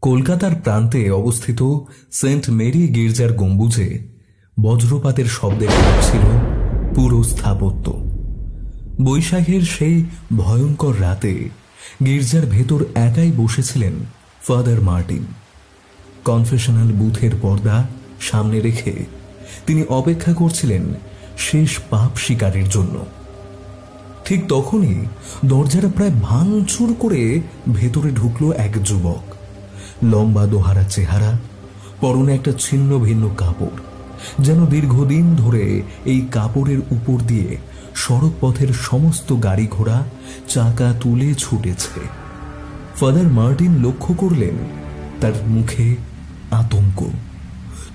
কলকাতার প্রান্তে অবস্থিত সেন্ট মেরি গির্জার গম্বুজে বজ্রপাতের শব্দে ছিল পুরো স্থাপত্য। বৈশাখের সেই ভয়ঙ্কর রাতে গির্জার ভেতর একাই বসেছিলেন ফাদার মার্টিন। কনফেশনাল বুথের পর্দা সামনে রেখে তিনি অপেক্ষা করছিলেন শেষ পাপ শিকারের জন্য। ঠিক তখনই দরজাটা প্রায় ভাঙচুর করে ভেতরে ঢুকলো এক যুবক। লম্বা দোহারা চেহারা, পরনে একটা ছিন্ন ভিন্ন কাপড়, যেন দীর্ঘদিন ধরে এই কাপড়ের উপর দিয়ে সড়ক পথের সমস্ত গাড়ি ঘোড়া চাকা তুলে ছুটেছে। ফাদার মার্টিন লক্ষ্য করলেন তার মুখে আতঙ্ক,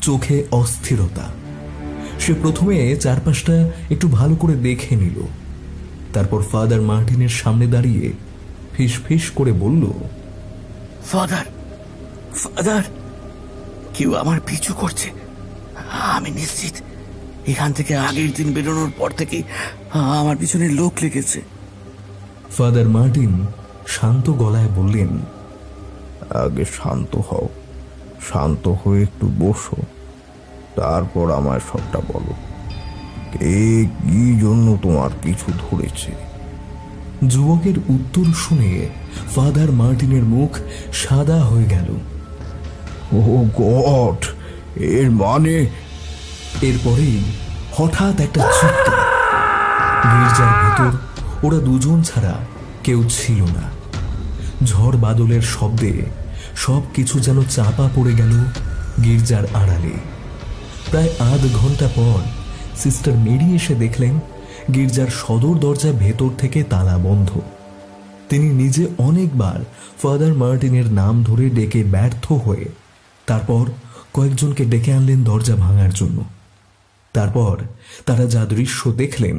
চোখে অস্থিরতা। সে প্রথমে চারপাশটা একটু ভালো করে দেখে নিল, তারপর ফাদার মার্টিনের সামনে দাঁড়িয়ে ফিস ফিস করে বলল, ফাদার ফাদার কেউ আমার পিছু করছে। আমি নিশ্চিত এখান থেকে আগের দিন বেরোনোর পর থেকে আমার পিছনে লোক লেগেছে। ফাদার মার্টিন শান্ত গলায় বললেন, আগে শান্ত হও, শান্ত হয়ে একটু বসো, তারপর আমার সবটা বলো। কে কি জন্য তোমার পিছু ধরেছে? যুবকের উত্তর শুনে ফাদার মার্টিনের মুখ সাদা হয়ে গেল। ও গড, এর মানে? এরপরেই হঠাৎ একটা চিৎকার। গির্জার ভেতর ওরা দুজন ছাড়া কেউ ছিল না। ঝড় বাদলের শব্দে সবকিছু যেন চাপা পড়ে গেল গির্জার আড়ালে। প্রায় আধ ঘন্টা পর সিস্টার মেরি এসে দেখলেন গির্জার সদর দরজা ভেতর থেকে তালা বন্ধ। তিনি নিজে অনেকবার ফাদার মার্টিনের নাম ধরে ডেকে ব্যর্থ হয়ে তারপর কয়েকজনকে ডেকে আনলেন দরজা ভাঙার জন্য। তারপর তারা যা দৃশ্য দেখলেন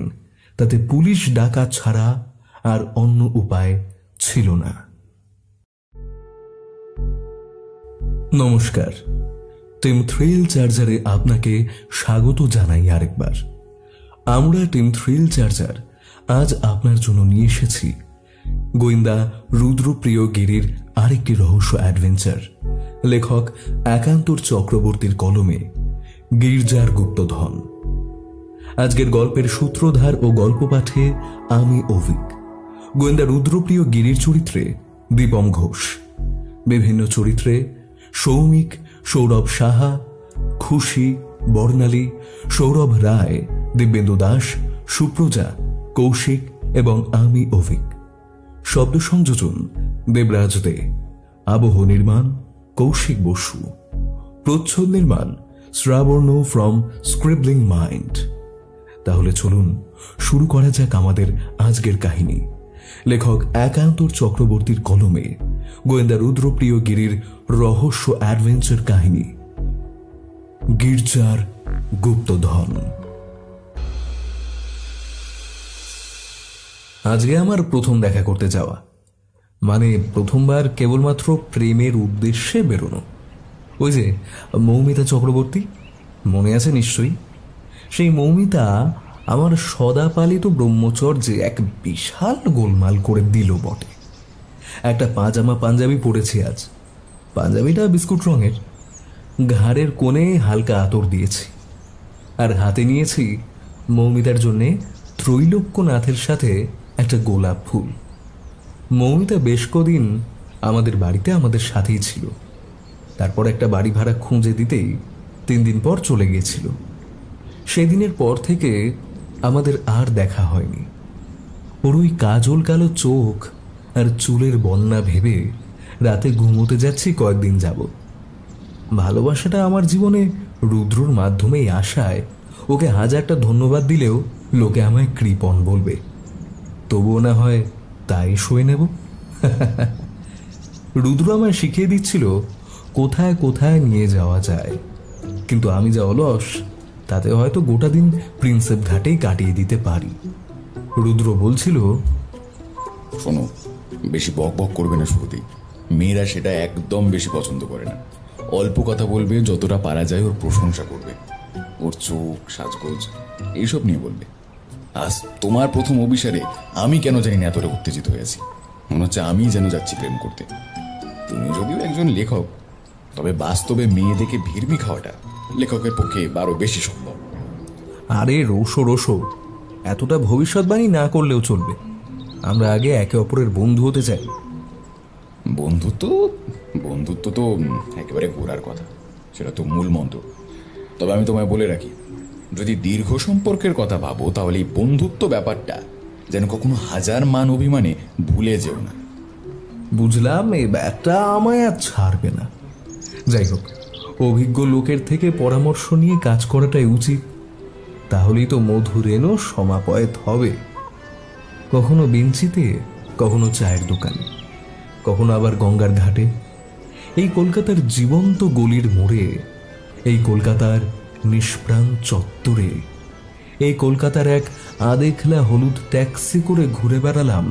তাতে পুলিশ ডাকা ছাড়া আর অন্য উপায় ছিল না। নমস্কার, টিম থ্রিল চার্জারে আপনাকে স্বাগত জানাই আরেকবার। আমরা টিম থ্রিল চার্জার আজ আপনার জন্য নিয়ে এসেছি গোয়েন্দা রুদ্রপ্রিয় গিরির আরেকটি রহস্য অ্যাডভেঞ্চার। লেখক একান্তর চক্রবর্তীর কলমে গির্জার গুপ্তধন। আজকের গল্পের সূত্রধার ও গল্প পাঠে আমি অভিক। গোয়েন্দা রুদ্রপ্রিয় গিরির চরিত্রে দীপম ঘোষ, বিভিন্ন চরিত্রে সৌমিক, সৌরভ সাহা, খুশি, বর্ণালী, সৌরভ রায়, দিব্যেন্দু দাস, সুপ্রজা, কৌশিক এবং আমি অভিক। শব্দ সংযোজন দেবরাজ দে, আবহ নির্মাণ কৌশিক বসু, প্রচ্ছদ নির্মাণ শ্রাবর্ণ ফ্রম স্ক্রিবলিং মাইন্ড। তাহলে চলুন শুরু করা যাক আমাদের আজকের কাহিনী। লেখক একান্তর চক্রবর্তীর কলমে গোয়েন্দা রুদ্রপ্রিয় গিরির রহস্য অ্যাডভেঞ্চার কাহিনী গির্জার গুপ্তধন। আজকে আমার প্রথম দেখা করতে যাওয়া, মানে প্রথমবার কেবলমাত্র প্রেমের উদ্দেশ্যে বেরোনো। ওই যে মৌমিতা চক্রবর্তী, মনে আছে নিশ্চয়ই? সেই মৌমিতা আমার সদাপালিত ব্রহ্মচর্যে এক বিশাল গোলমাল করে দিল বটে। একটা পাজামা পাঞ্জাবি পরেছি আজ। পাঞ্জাবিটা বিস্কুট রঙের, ঘাড়ের কোণে হালকা আতর দিয়েছি, আর হাতে নিয়েছি মৌমিতার জন্যে ত্রৈলোক্যনাথের সাথে একটা গোলাপ ফুল। মৌমিতা বেশ কদিন আমাদের বাড়িতে আমাদের সাথেই ছিল। তারপর একটা বাড়ি ভাড়া খুঁজে দিতেই 3 দিন পর চলে গিয়েছিল। সেদিনের পর থেকে আমাদের আর দেখা হয়নি। ওর ওই কাজল কালো চোখ আর চুলের বন্যা ভেবে রাতে ঘুমোতে যাচ্ছি কয়েকদিন যাবত। ভালোবাসাটা আমার জীবনে রুদ্রর মাধ্যমেই আসায় ওকে হাজারটা ধন্যবাদ দিলেও লোকে আমায় কৃপণ বলবে। তবুও না হয় তাই সয়ে নেব। রুদ্র আমায় শিখিয়ে দিচ্ছিল কোথায় কোথায় নিয়ে যাওয়া যায়, কিন্তু আমি যা অলস তাতে হয়তো গোটা দিন প্রিন্সেপ ঘাটেই কাটিয়ে দিতে পারি। রুদ্র বলছিল, শোনো, বেশি বক বক করবে না শুরুতেই। মেয়েরা সেটা একদম বেশি পছন্দ করে না। অল্প কথা বলবে, যতটা পারা যায় ওর প্রশংসা করবে, ওর চোখ, সাজগোজ এইসব নিয়ে বলবে। আজ তোমার প্রথম অভিসারে আমি কেন জানি না এতটা উত্তেজিত হয়েছি। মনে হচ্ছে আমি যেন যাচ্ছি প্রেম করতে। তুমি যদিও একজন লেখক, তবে বাস্তবে মেয়ে দেখে ভিড়মি খাওয়াটা লেখকের পক্ষে আরো বেশি সম্ভব। আরে রোসো রোসো, এতটা ভবিষ্যৎবাণী না করলেও চলবে। আমরা আগে একে অপরের বন্ধু হতে চাই। বন্ধুত্ব বন্ধুত্ব তো একেবারে গোড়ার কথা, সেটা তো মূল মন্ত্র। তবে আমি তোমায় বলে রাখি, যদি দীর্ঘ সম্পর্কের কথা ভাবো, তাহলে এই বন্ধুত্ব ব্যাপারটা যেন কখনো হাজার মান অভিমানে ভুলে যেও না। বুঝলাম, এই ব্যাগটা আমায় আর ছাড়বে না। যাই হোক, অভিজ্ঞ লোকের থেকে পরামর্শ নিয়ে কাজ করাটাই উচিত। তাহলেই তো মধুরেণও সমাপয়েত হবে। কখনো বেঞ্চিতে, কখনো চায়ের দোকানে, কখনো আবার গঙ্গার ঘাটে। এই কলকাতার জীবন্ত গলির মোড়ে, এই কলকাতার নিষ্প্রাণ চত্বরে, এই কলকাতার এক আদেখলা হলুদ ট্যাক্সি করে ঘুরে বেড়ালাম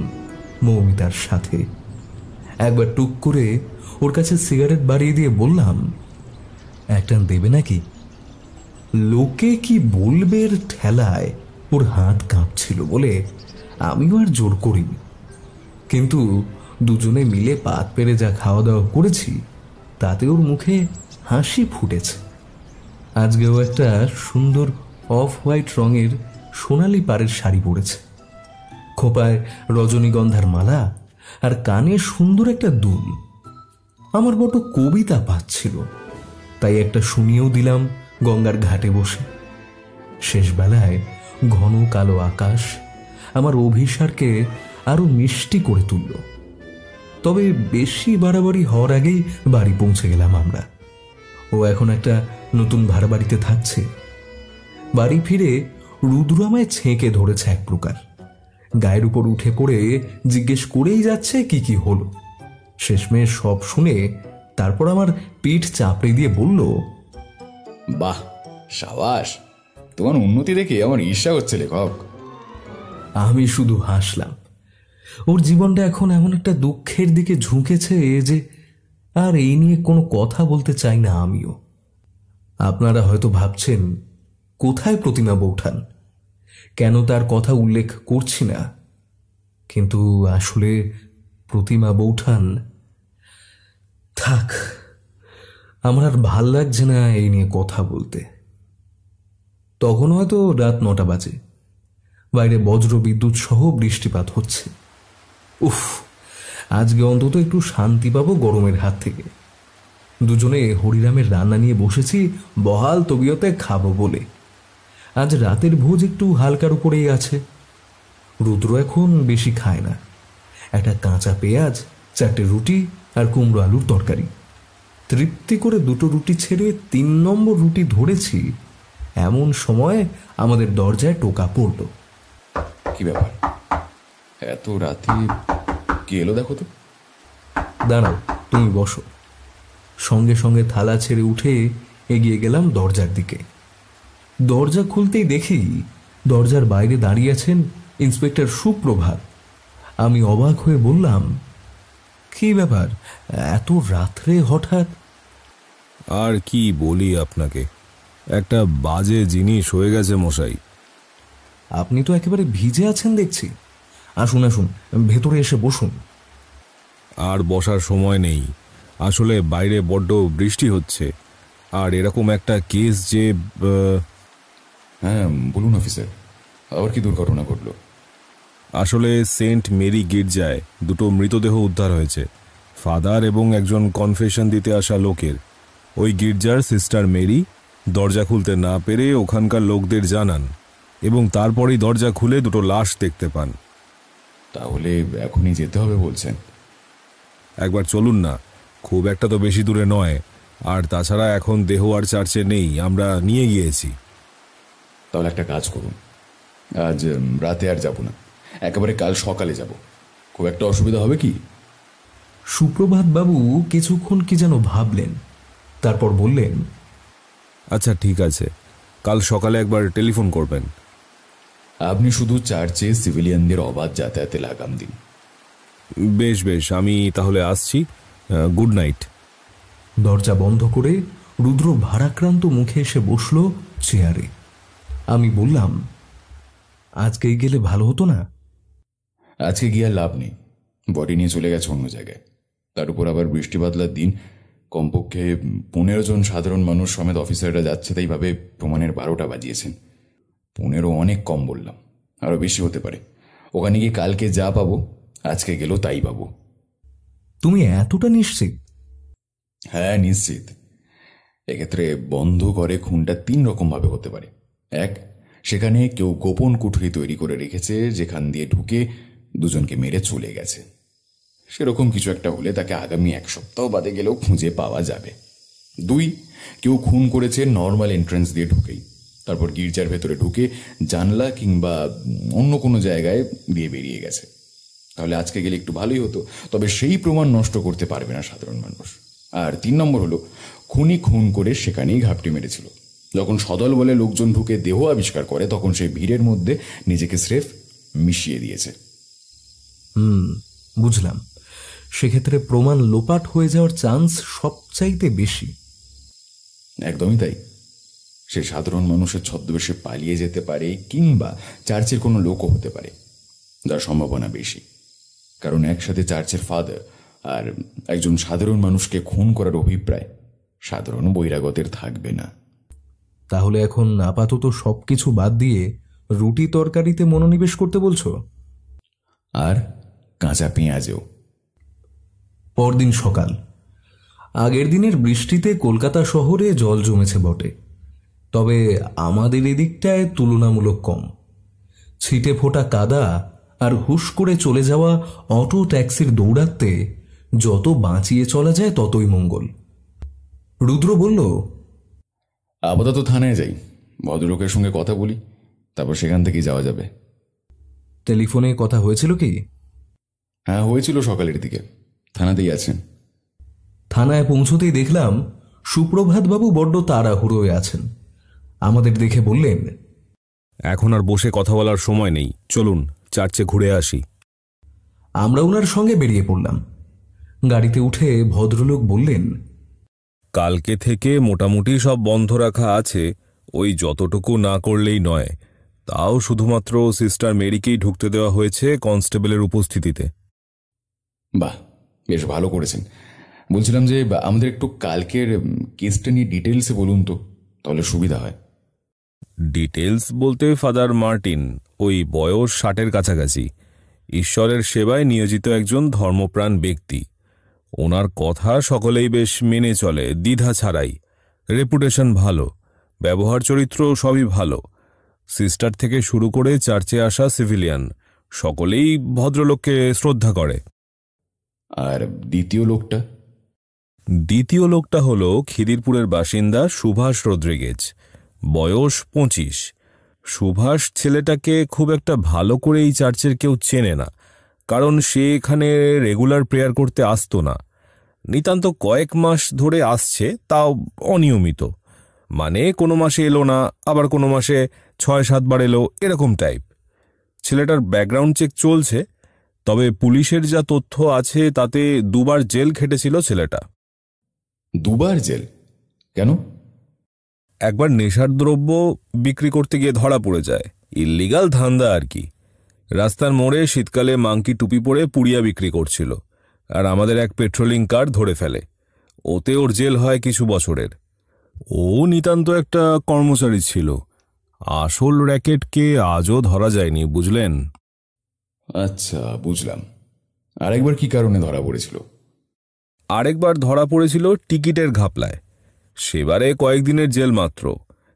মৌমিতার সাথে। একবার টুক করে ওর কাছে সিগারেট বাড়িয়ে দিয়ে বললাম, একটা দেবে নাকি? লোকে কি বলবে এর ঠেলায় ওর হাত কাঁপছিল বলে আমিও আর জোর করিনি। কিন্তু দুজনে মিলে পাত পেরে যা খাওয়া দাওয়া করেছি, তাতে ওর মুখে হাসি ফুটেছে। আজকেও একটা সুন্দর অফ হোয়াইট রঙের সোনালি পাড়ের শাড়ি পরেছে, খোপায় রজনীগন্ধার মালা, আর কানে সুন্দর একটা দুল। আমার বড় কবিতা পাচ্ছিল, তাই একটা শুনিয়েও দিলাম গঙ্গার ঘাটে বসে। শেষ বেলায় ঘন কালো আকাশ আমার অভিসারকে আরো মিষ্টি করে তুলল। তবে বেশি বাড়াবাড়ি হওয়ার আগেই বাড়ি পৌঁছে গেলাম আমরা। ও এখন একটা নতুন ভাড়া বাড়িতে থাকছে। বাড়ি ফিরে রুদ্র আমায় ছেঁকে ধরেছে এক প্রকার। গায়ের উপর উঠে পড়ে জিজ্ঞেস করেই যাচ্ছে কি কি হলো। শেষমেশ সব শুনে তারপর আমার পিঠ চাপড়ে দিয়ে বলল, বাহ, সাবাস, তোমার উন্নতি দেখে আমার ঈর্ষা হচ্ছে লেখক। আমি শুধু হাসলাম। ওর জীবনটা এখন এমন একটা দুঃখের দিকে ঝুঁকেছে যে আর এই নিয়ে কোনো কথা বলতে চাই না আমিও। আপনারা হয়তো ভাবছেন, কোথায় প্রতিমা বৌঠান, কেন তার কথা উল্লেখ করছি না। কিন্তু আসলে প্রতিমা বৌঠান, থাক, আমার আর ভাল লাগছে না এই নিয়ে কথা বলতে। তখন হয়তো রাত 9টা বাজে। বাইরে বজ্র বিদ্যুৎ সহ বৃষ্টিপাত হচ্ছে। উফ, আজকে অন্তত একটু শান্তি পাবো গরমের হাত থেকে। দুজনে হরিরামের রান্না নিয়ে বসেছি বহাল তবিয়তে খাবো বলে। আজ রাতের ভোজ একটু হালকার উপরেই আছে। রুদ্র এখন বেশি খায় না। একটা কাঁচা পেঁয়াজ, 4টে রুটি আর কুমড়ো আলুর তরকারি। তৃপ্তি করে 2টো রুটি ছেড়ে 3 নম্বর রুটি ধরেছি, এমন সময় আমাদের দরজায় টোকা পড়ল। কি ব্যাপার, এত রাতে কে এলো দেখো তো। দাঁড়াও, তুমি বসো। সঙ্গে সঙ্গে থালা ছেড়ে উঠে এগিয়ে গেলাম দরজার দিকে। দরজা খুলতেই দেখি দরজার বাইরে দাঁড়িয়ে আছেন ইন্সপেক্টর সুপ্রভাত। আমি অবাক হয়ে বললাম, কি ব্যাপার, এত রাত্রে হঠাৎ? আর কি বলি আপনাকে, একটা বাজে জিনিস হয়ে গেছে মশাই। আপনি তো একেবারে ভিজে আছেন দেখছি। আসুন আসুন, ভেতরে এসে বসুন। আর বসার সময় নেই, আসলে বাইরে বড্ড বৃষ্টি হচ্ছে। আর এরকম একটা কেস যে হ্যাঁ বলুন অফিসার, আবার কি দুর্ঘটনা ঘটলো? আসলে সেন্ট মেরি গির্জায় 2টো মৃতদেহ উদ্ধার হয়েছে, ফাদার এবং একজন কনফেশন দিতে আসা লোকের। ওই গির্জার সিস্টার মেরি দরজা খুলতে না পেরে ওখানকার লোকদের জানান এবং তারপরেই দরজা খুলে 2টো লাশ দেখতে পান। তাহলে এখনই যেতে হবে বলছেন? একবার চলুন না, খুব একটা তো বেশি দূরে নয়। আর তাছাড়া এখন দেহ আর চার্চে নেই, আমরা নিয়ে গিয়েছি। তাহলে একটা কাজ করুন, আজ রাতে আর যাব না, একেবারে কাল সকালে যাব। খুব একটা অসুবিধা হবে কি? সুপ্রভাত বাবু কিছুক্ষণ কি যেন ভাবলেন, তারপর বললেন, আচ্ছা ঠিক আছে, কাল সকালে একবার টেলিফোন করবেন। আপনি শুধু চার্চে সিভিলিয়ানদের অবাধ যাতায়াতে লাগাম দিন। বেশ বেশ, আমি তাহলে আসছি। Good night. দরজা বন্ধ করে রুদ্র ভারাক্রান্ত মুখে এসে বসল চেয়ারে। আমি বললাম, আজকেই গেলে ভালো হতো না? আজকে গিয়ে আর লাভ নেই, বডি নিয়ে চলে গেছে অন্য জায়গায়। তার উপর আবার বৃষ্টি বাদলার দিন, কমপক্ষে 15 জন সাধারণ মানুষ সমেত অফিসাররা যাচ্ছে, তাই ভাবে প্রমাণের 12টা বাজিয়েছেন। 15 অনেক কম বললাম, আরো বেশি হতে পারে। ওখানে গিয়ে কালকে যা পাবো আজকে গেলেও তাই পাবো। তুমি এতটা নিশ্চিত? হ্যাঁ, নিশ্চিত। এক্ষেত্রে বন্ধ করে খুনটা 3 রকম ভাবে হতে পারে। এক, সেখানে কেউ গোপন কুঠুরি তৈরি করে রেখেছে, যেখান দিয়ে ঢুকে দুজনকে মেরে চলে গেছে। সেরকম কিছু একটা হলে তাকে আগামী 1 সপ্তাহ বাদে গেলেও খুঁজে পাওয়া যাবে। 2, কেউ খুন করেছে নর্মাল এন্ট্রান্স দিয়ে ঢুকেই, তারপর গির্জার ভেতরে ঢুকে জানলা কিংবা অন্য কোনো জায়গায় দিয়ে বেরিয়ে গেছে। তাহলে আজকে গেলে একটু ভালোই হতো, তবে সেই প্রমাণ নষ্ট করতে পারবে না সাধারণ মানুষ। আর 3 নম্বর হলো, খুনি খুন করে সেখানেই ঘাপটি মেরেছিল। যখন সদল বলে লোকজন ঢুকে দেহ আবিষ্কার করে, তখন সেই ভিড়ের মধ্যে নিজেকে স্রেফ মিশিয়ে দিয়েছে। বুঝলাম। সেক্ষেত্রে প্রমাণ লোপাট হয়ে যাওয়ার চান্স সবচাইতে বেশি। একদমই তাই। সে সাধারণ মানুষের ছদ্মবেশে পালিয়ে যেতে পারে, কিংবা চার্চের কোনো লোকও হতে পারে, যার সম্ভাবনা বেশি। কারণ একসাথে চার্চের ফাদার আর একজন সাধারণ মানুষকে খুন করার অভিপ্রায় সাধারণ বহিরাগতের থাকবে না। তাহলে এখন আপাতত সবকিছু বাদ দিয়ে রুটি তরকারিতে মনোনিবেশ করতে বলছো? আর কাঁচা পেঁয়াজও। পরদিন সকাল। আগের দিনের বৃষ্টিতে কলকাতা শহরে জল জমেছে বটে, তবে আমাদের এদিকটায় তুলনামূলক কম। ছিটে ফোটা কাদা আর হুশ করে চলে যাওয়া অটো ট্যাক্সির দৌড়াতে যত বাঁচিয়ে চলা যায় ততই মঙ্গল। রুদ্র বলল, আপাতত থানায় যাই, ভদ্রলোকের সঙ্গে কথা বলি, তারপর সেখান থেকেই যাওয়া যাবে। টেলিফোনে কথা হয়েছিল কি? হ্যাঁ, হয়েছিল সকালের দিকে। থানাতেই আছেন। থানায় পৌঁছতেই দেখলাম সুপ্রভাত বাবু বড্ড তাড়াহুড়োয় আছেন। আমাদের দেখে বললেন, এখন আর বসে কথা বলার সময় নেই, চলুন চার্চে ঘুরে আসি। আমরা ওনার সঙ্গে বেরিয়ে পড়লাম। গাড়িতে উঠে ভদ্রলোক বললেন, কালকে থেকে মোটামুটি সব বন্ধ রাখা আছে, ওই যতটুকু না করলেই নয়, তাও শুধুমাত্র সিস্টার মেরিকেই ঢুকতে দেওয়া হয়েছে কনস্টেবলের উপস্থিতিতে। বাহ, বেশ ভালো করেছেন। বলছিলাম যে আমাদের একটু কালকের কেসটা নিয়ে ডিটেলসে বলুন তো, তাহলে সুবিধা হয়। ডিটেলস বলতে ফাদার মার্টিন, ওই বয়স 60-এর কাছাকাছি, ঈশ্বরের সেবায় নিয়োজিত একজন ধর্মপ্রাণ ব্যক্তি। ওনার কথা সকলেই বেশ মেনে চলে, দ্বিধা ছাড়াই। রেপুটেশন ভালো, ব্যবহার চরিত্র সবই ভালো। সিস্টার থেকে শুরু করে চার্চে আসা সিভিলিয়ান সকলেই ভদ্রলোককে শ্রদ্ধা করে। আর দ্বিতীয় লোকটা হলো খিদিরপুরের বাসিন্দা সুভাষ রদ্রিগেজ, বয়স 25। সুভাষ ছেলেটাকে খুব একটা ভালো করে এই চার্চের কেউ চেনে না, কারণ সে এখানে রেগুলার প্রেয়ার করতে আসতো না। নিতান্ত কয়েক মাস ধরে আসছে, তাও অনিয়মিত। মানে কোনো মাসে এলো না, আবার কোনো মাসে 6-7 বার এলো, এরকম টাইপ। ছেলেটার ব্যাকগ্রাউন্ড চেক চলছে, তবে পুলিশের যা তথ্য আছে তাতে 2 বার জেল খেটেছিল ছেলেটা। 2 বার জেল? কেন? একবার নেশার দ্রব্য বিক্রি করতে গিয়ে ধরা পড়ে যায়, ইল্লিগাল ধান্দা আর কি। রাস্তার মোড়ে শীতকালে মাংকি টুপি পরে পুড়িয়া বিক্রি করছিল, আর আমাদের এক পেট্রোলিং কার ধরে ফেলে। ওতে ওর জেল হয় কিছু বছরের। ও নিতান্ত একটা কর্মচারী ছিল, আসল র্যাকেটকে আজও ধরা যায়নি, বুঝলেন? আচ্ছা, বুঝলাম। আরেকবার কি কারণে ধরা পড়েছিল? আরেকবার ধরা পড়েছিল টিকিটের ঘাপলায়। সেবারে কয়েকদিনের জেল মাত্র।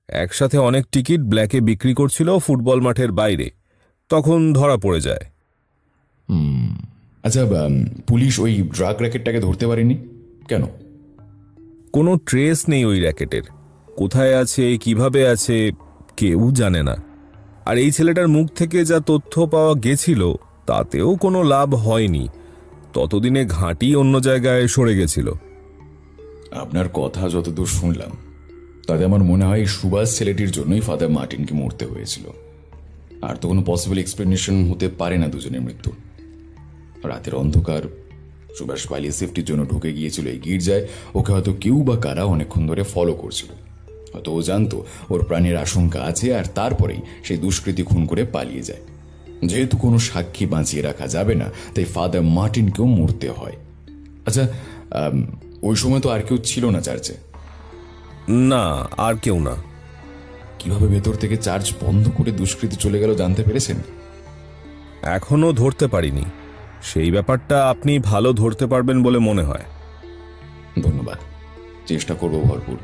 একসাথে অনেক টিকিট ব্ল্যাকে বিক্রি করছিল ফুটবল মাঠের বাইরে, তখন ধরা পড়ে যায়। আচ্ছা, পুলিশ ওই ড্রাগ র্যাকেটটাকে ধরতে পারেনি কেন? কোনো ট্রেস নেই ওই র্যাকেটের। কোথায় আছে, কিভাবে আছে, কেউ জানে না। আর এই ছেলেটার মুখ থেকে যা তথ্য পাওয়া গেছিল তাতেও কোনো লাভ হয়নি। ততদিনে ঘাঁটি অন্য জায়গায় সরে গেছিল। আপনার কথা যতদূর শুনলাম তাতে আমার মনে হয় সুভাষ ছেলেটির জন্যই ফাদার মার্টিনকে মরতে হয়েছিল। আর তো কোনো পসিবল এক্সপ্লেনেশন হতে পারে না দুজনের মৃত্যু। রাতের অন্ধকার, সুভাষ পালিয়ে সেফটির জন্য ঢুকে গিয়েছিল এই গির্জায়। ওকে হয়তো কেউ বা কারা অনেকক্ষণ ধরে ফলো করছিল। হয়তো ও জানতো ওর প্রাণের আশঙ্কা আছে, আর তারপরেই সেই দুষ্কৃতী খুন করে পালিয়ে যায়। যেহেতু কোনো সাক্ষী বাঁচিয়ে রাখা যাবে না, তাই ফাদার মার্টিনকেও মরতে হয়। আচ্ছা, ওই সময় তো আর কেউ ছিল না চার্চে? না, আর কেউ না। কিভাবে ভেতর থেকে চার্চ বন্ধ করে দুষ্কৃতী চলে গেল জানতে পেরেছেন? এখনো ধরতে পারিনি। সেই ব্যাপারটা আপনি ভালো ধরতে পারবেন বলে মনে হয়। ধন্যবাদ, চেষ্টা করব ভরপুর।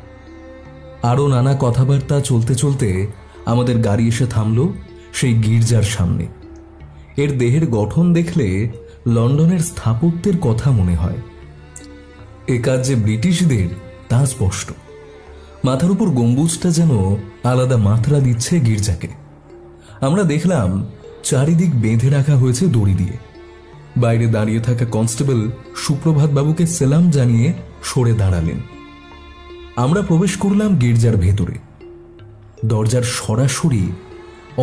আরও নানা কথাবার্তা চলতে চলতে আমাদের গাড়ি এসে থামল সেই গির্জার সামনে। এর দেহের গঠন দেখলে লন্ডনের স্থাপত্যের কথা মনে হয়। এ কাজ যে ব্রিটিশদের তা স্পষ্ট। মাথার উপর গম্বুজটা যেন আলাদা মাত্রা দিচ্ছে গির্জাকে। আমরা দেখলাম চারিদিক বেঁধে রাখা হয়েছে দড়ি দিয়ে। বাইরে দাঁড়িয়ে থাকা কনস্টেবল সুপ্রভাত বাবুকে সেলাম জানিয়ে সরে দাঁড়ালেন। আমরা প্রবেশ করলাম গির্জার ভেতরে। দরজার সরাসরি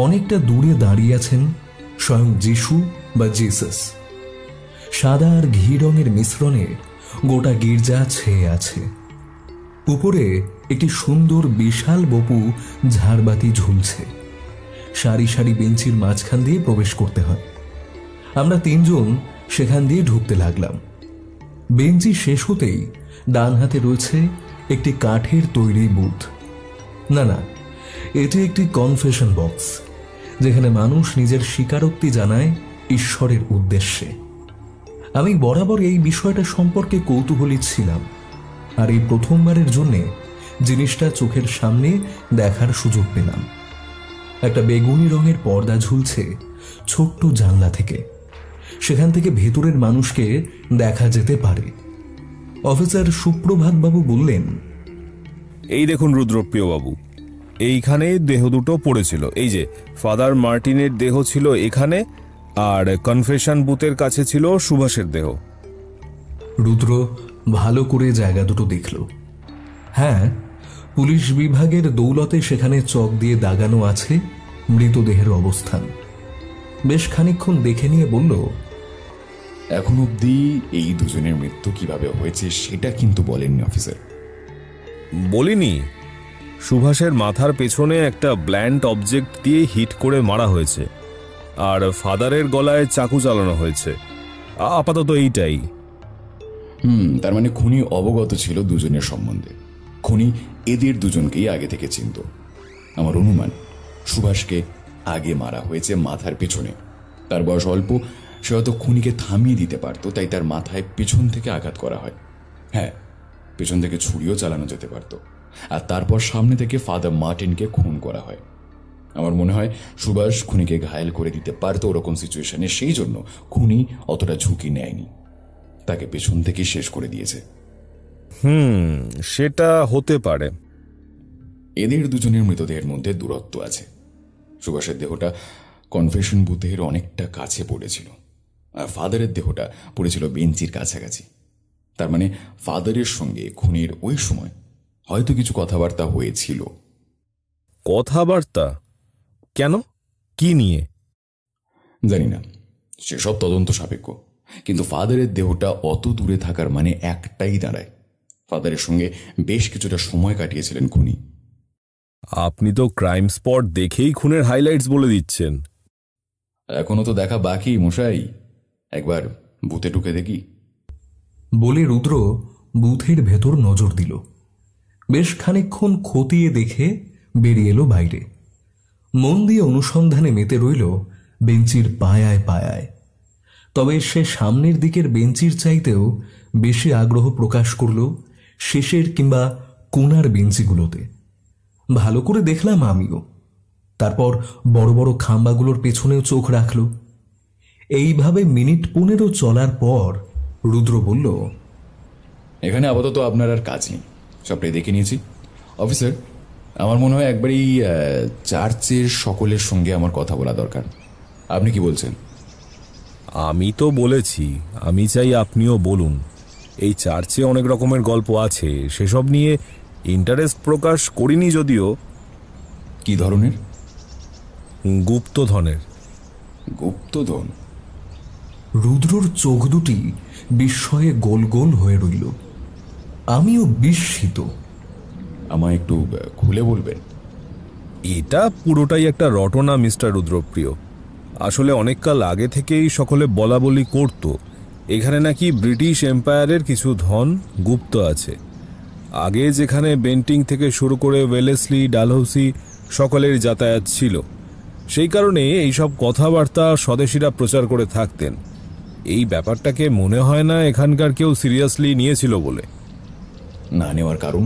অনেকটা দূরে দাঁড়িয়ে আছেন স্বয়ং যিশু বা জিসাস। সাদা আর ঘি রঙের মিশ্রণে গোটা গির্জা ছেয়ে আছে। উপরে একটি সুন্দর বিশাল বপু ঝাড়বাতি ঝুলছে। সারি সারি বেঞ্চির মাঝখান দিয়ে প্রবেশ করতে হয়। আমরা তিনজন সেখান দিয়ে ঢুকতে লাগলাম। বেঞ্চি শেষ হতেই ডান হাতে রয়েছে একটি কাঠের তৈরি বুথ। না, এটি একটি কনফেশন বক্স, যেখানে মানুষ নিজের স্বীকারোক্তি জানায় ঈশ্বরের উদ্দেশ্যে। আমি বরাবর এই বিষয়টা সম্পর্কে কৌতূহলী ছিলাম, আর এই প্রথমবারের জন্য জিনিসটা চোখের সামনে দেখার সুযোগ পেলাম। একটা বেগুনি রঙের পর্দা ঝুলছে ছোট্ট জানলা থেকে। সেখান থেকে ভেতরের মানুষকে দেখা যেতে পারে। অফিসার সুপ্রভাত বাবু বললেন, এই দেখুন রুদ্রপ্রিয় বাবু, এইখানে দেহ দুটো পড়েছিল। এই যে ফাদার মার্টিনের দেহ ছিল এখানে, আর কনফেশন বুথের কাছে ছিল সুভাষের দেহ। রুদ্র ভালো করে জায়গা দুটো দেখল। হ্যাঁ, পুলিশ বিভাগের দৌলতে সেখানে চক দিয়ে দাগানো আছে মৃতদেহের অবস্থান। বেশ খানিকক্ষণ দেখে নিয়ে বলল, এখন অবধি এই দুজনের মৃত্যু কিভাবে হয়েছে সেটা কিন্তু বলেননি অফিসার। বলিনি, সুভাষের মাথার পেছনে একটা ব্ল্যান্ট অবজেক্ট দিয়ে হিট করে মারা হয়েছে, আর ফাদারের গলায় চাকু চালানো হয়েছে। আপাতত এইটাই। তার মানে খুনি অবগত ছিল দুজনের সম্বন্ধে। খুনি এদের দুজনকেই আগে থেকে চিনত। আমার অনুমান সুভাষকে আগে মারা হয়েছে মাথার পেছনে। তার বয়স অল্প, সে হয়তো খুনিকে থামিয়ে দিতে পারত, তাই তার মাথায় পিছন থেকে আঘাত করা হয়। হ্যাঁ, পেছন থেকে ছুরিও চালানো যেতে পারত, আর তারপর সামনে থেকে ফাদার মার্টিনকে খুন করা হয়। আমার মনে হয় সুভাষ খুনিকে ঘায়েল করে দিতে পারত ওরকম সিচুয়েশনে, সেই জন্য খুনি অতটা ঝুঁকি নেয়নি, তাকে পেছন থেকে শেষ করে দিয়েছে। সেটা হতে পারে। এদের দুজনের মৃতদেহের মধ্যে দূরত্ব আছে। সুভাষের দেহটা কনফেশন বুথের অনেকটা কাছে পড়েছিল, আর ফাদারের দেহটা পড়েছিল বেঞ্চির কাছাকাছি। তার মানে ফাদারের সঙ্গে খুনির ওই সময় হয়তো কিছু কথাবার্তা হয়েছিল। কথাবার্তা? কেন? কি নিয়ে? জানি না, সেসব তদন্ত সাপেক্ষ। কিন্তু ফাদারের দেহটা অত দূরে থাকার মানে একটাই দাঁড়ায়, ফাদারের সঙ্গে বেশ কিছুটা সময় কাটিয়েছিলেন খুনি। আপনি তো ক্রাইম স্পট দেখেই খুনের হাইলাইটস বলে দিচ্ছেন। এখনো তো দেখা বাকি মশাই, একবার বুথে ঢুকে দেখি বলে রুদ্র বুথের ভেতর নজর দিল। বেশ খানিকক্ষণ খতিয়ে দেখে বেরিয়ে এলো বাইরে। মন দিয়ে অনুসন্ধানে মেতে রইল বেঞ্চির পায়ায় পায়ায়। তবে সে সামনের দিকের বেঞ্চির চাইতেও বেশি আগ্রহ প্রকাশ করল শেষের কিংবা কোনার বেঞ্চিগুলোতে। ভালো করে দেখলাম আমিও। তারপর বড় বড় খাম্বাগুলোর পেছনেও চোখ রাখল। এইভাবে মিনিট 15 চলার পর রুদ্র বলল, এখানে আপাতত আপনার আর কাজ নেই, সবটাই দেখে নিয়েছি। অফিসার, আমার মনে হয় একবার এই চার্চের সকলের সঙ্গে আমার কথা বলা দরকার। আপনি কি বলছেন? আমি তো বলেছি, আমি চাই আপনিও বলুন। এই চার্চে অনেক রকমের গল্প আছে, সেসব নিয়ে ইন্টারেস্ট প্রকাশ করিনি যদিও। কি ধরনের? গুপ্তধনের। গুপ্তধন? রুদ্রর চোখ দুটি বিস্ময়ে গোল গোল হয়ে রইল। আমিও বিস্মিত। আমায় একটু খুলে বলবেন? এটা পুরোটাই একটা রটনা মিস্টার রুদ্রপ্রিয়। আসলে অনেককাল আগে থেকেই সকলে বলা বলি করত এখানে নাকি ব্রিটিশ এম্পায়ারের কিছু ধন গুপ্ত আছে। আগে যেখানে বেন্টিং থেকে শুরু করে ওয়েলেসলি, ডালহৌসি সকলের যাতায়াত ছিল, সেই কারণে এইসব কথাবার্তা স্বদেশীরা প্রচার করে থাকতেন। এই ব্যাপারটাকে মনে হয় না এখানকার কেউ সিরিয়াসলি নিয়েছিল বলে। না নেওয়ার কারণ?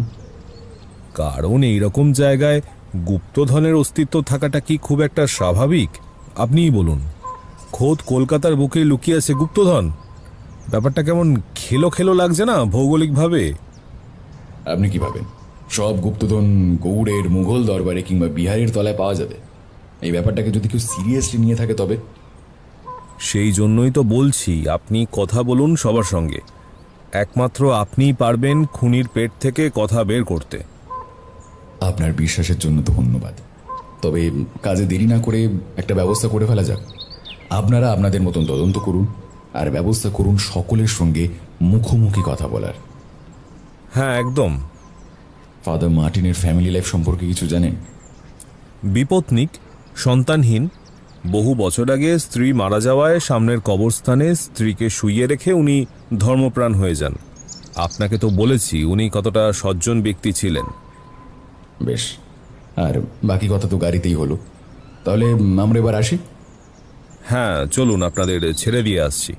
কারণ এইরকম জায়গায় গুপ্তধনের অস্তিত্ব থাকাটা কি খুব একটা স্বাভাবিক? আপনিই বলুন। খোদ কলকাতার বুকে লুকিয়ে আছে গুপ্তধন। ব্যাপারটা কেমন খেলো খেলো লাগছে না ভৌগোলিকভাবে? আপনি কি ভাবেন সব গুপ্তধন গৌড়ের, মুঘল দরবারে কিংবা বিহারের তলায় পাওয়া যাবে? এই ব্যাপারটাকে যদি কেউ সিরিয়াসলি নিয়ে থাকে তবে? সেই জন্যই তো বলছি, আপনি কথা বলুন সবার সঙ্গে। একমাত্র আপনিই পারবেন খুনির পেট থেকে কথা বের করতে। আপনার বিশ্বাসের জন্য ধন্যবাদ, তবে কাজে দেরি না করে একটা ব্যবস্থা করে ফেলা যাক। আপনারা আপনাদের মতন তদন্ত করুন আর ব্যবস্থা করুন সকলের সঙ্গে মুখোমুখি কথা বলার। হ্যাঁ, একদম। ফাদার মার্টিনের ফ্যামিলি লাইফ সম্পর্কে কিছু জানেন? বিপত্নিক, সন্তানহীন। বহু বছর আগে স্ত্রী মারা যাওয়ায় সামনের কবরস্থানে স্ত্রীকে শুইয়ে রেখে উনি ধর্মপ্রাণ হয়ে যান। আপনাকে তো বলেছি উনি কতটা সজ্জন ব্যক্তি ছিলেন। বেশ, আর বাকি কথা তো গাড়িতেই হলো। তাহলে আমরা এবার আসি। হ্যাঁ চলুন, আপনাদের ছেড়ে দিয়ে আসছি।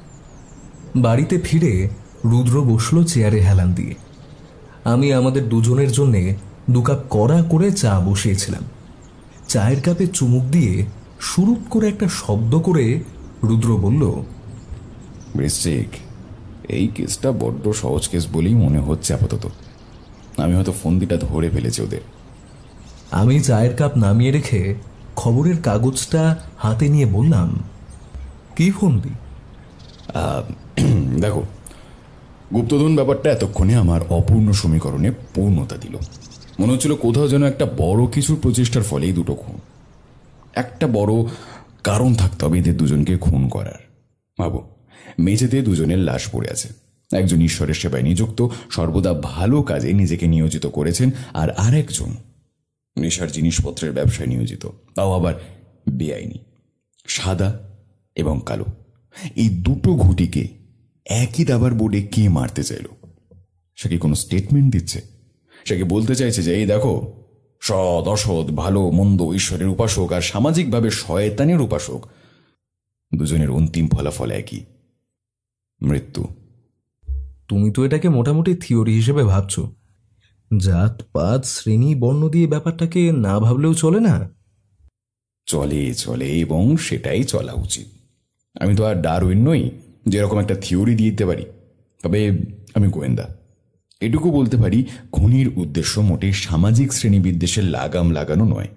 বাড়িতে ফিরে রুদ্র বসল চেয়ারে হেলান দিয়ে। আমি আমাদের দুজনের জন্যে 2 কাপ কড়া করে চা বসিয়েছিলাম। চায়ের কাপে চুমুক দিয়ে শুরুপ করে একটা শব্দ করে রুদ্র বলল, বৃশ্চিক, এই কেসটা বড্ড সহজ কেস বলেই মনে হচ্ছে আপাতত। আমি হয়তো ফন্দিটা ধরে ফেলেছি ওদের। আমি চায়ের কাপ নামিয়ে রেখে খবরের কাগজটা হাতে নিয়ে বললাম, কি ফন্দি? দেখো, গুপ্তধন ব্যাপারটা এতক্ষণে আমার অপূর্ণ সমীকরণে পূর্ণতা দিল। মনে হচ্ছিল কোথাও যেন একটা বড় কিছুর প্রচেষ্টার ফলেই দুটো খুন। একটা বড় কারণ থাকতে হবে এদের দুজনকে খুন করার। ভাবো, মেঝেতে দুজনের লাশ পড়ে আছে। একজন ঈশ্বরের সেবায় নিযুক্ত, সর্বদা ভালো কাজে নিজেকে নিয়োজিত করেছেন, আর আরেকজন নেশার জিনিসপত্রের ব্যবসায় নিয়োজিত, তাও আবার বেআইনি। সাদা এবং কালো, এই দুটো ঘুঁটিকে একই দাবার বোর্ডে কে মারতে চাইল? সে কি কোনো স্টেটমেন্ট দিচ্ছে? সে কি বলতে চাইছে যে এই দেখো, সৎ অসৎ, ভালো মন্দ, ঈশ্বরের উপাসক আর সামাজিকভাবে শয়তানের উপাসক, দুজনের অন্তিম ফলাফল একই, মৃত্যু। তুমি তো এটাকে মোটামুটি থিওরি হিসেবে ভাবছো। জাত পাত শ্রেণী বর্ণ দিয়ে ব্যাপারটাকে না ভাবলেও চলে না? চলে চলে, এবং সেটাই চলা উচিত। আমি তো আর ডারউইন নই যেরকম একটা থিওরি দিয়ে দিতে পারি। তবে আমি গোয়েন্দা, এটুকু বলতে পারি, খুনির উদ্দেশ্য মোটেই সামাজিক শ্রেণীবিদ্বেষের লাগাম লাগানো নয়।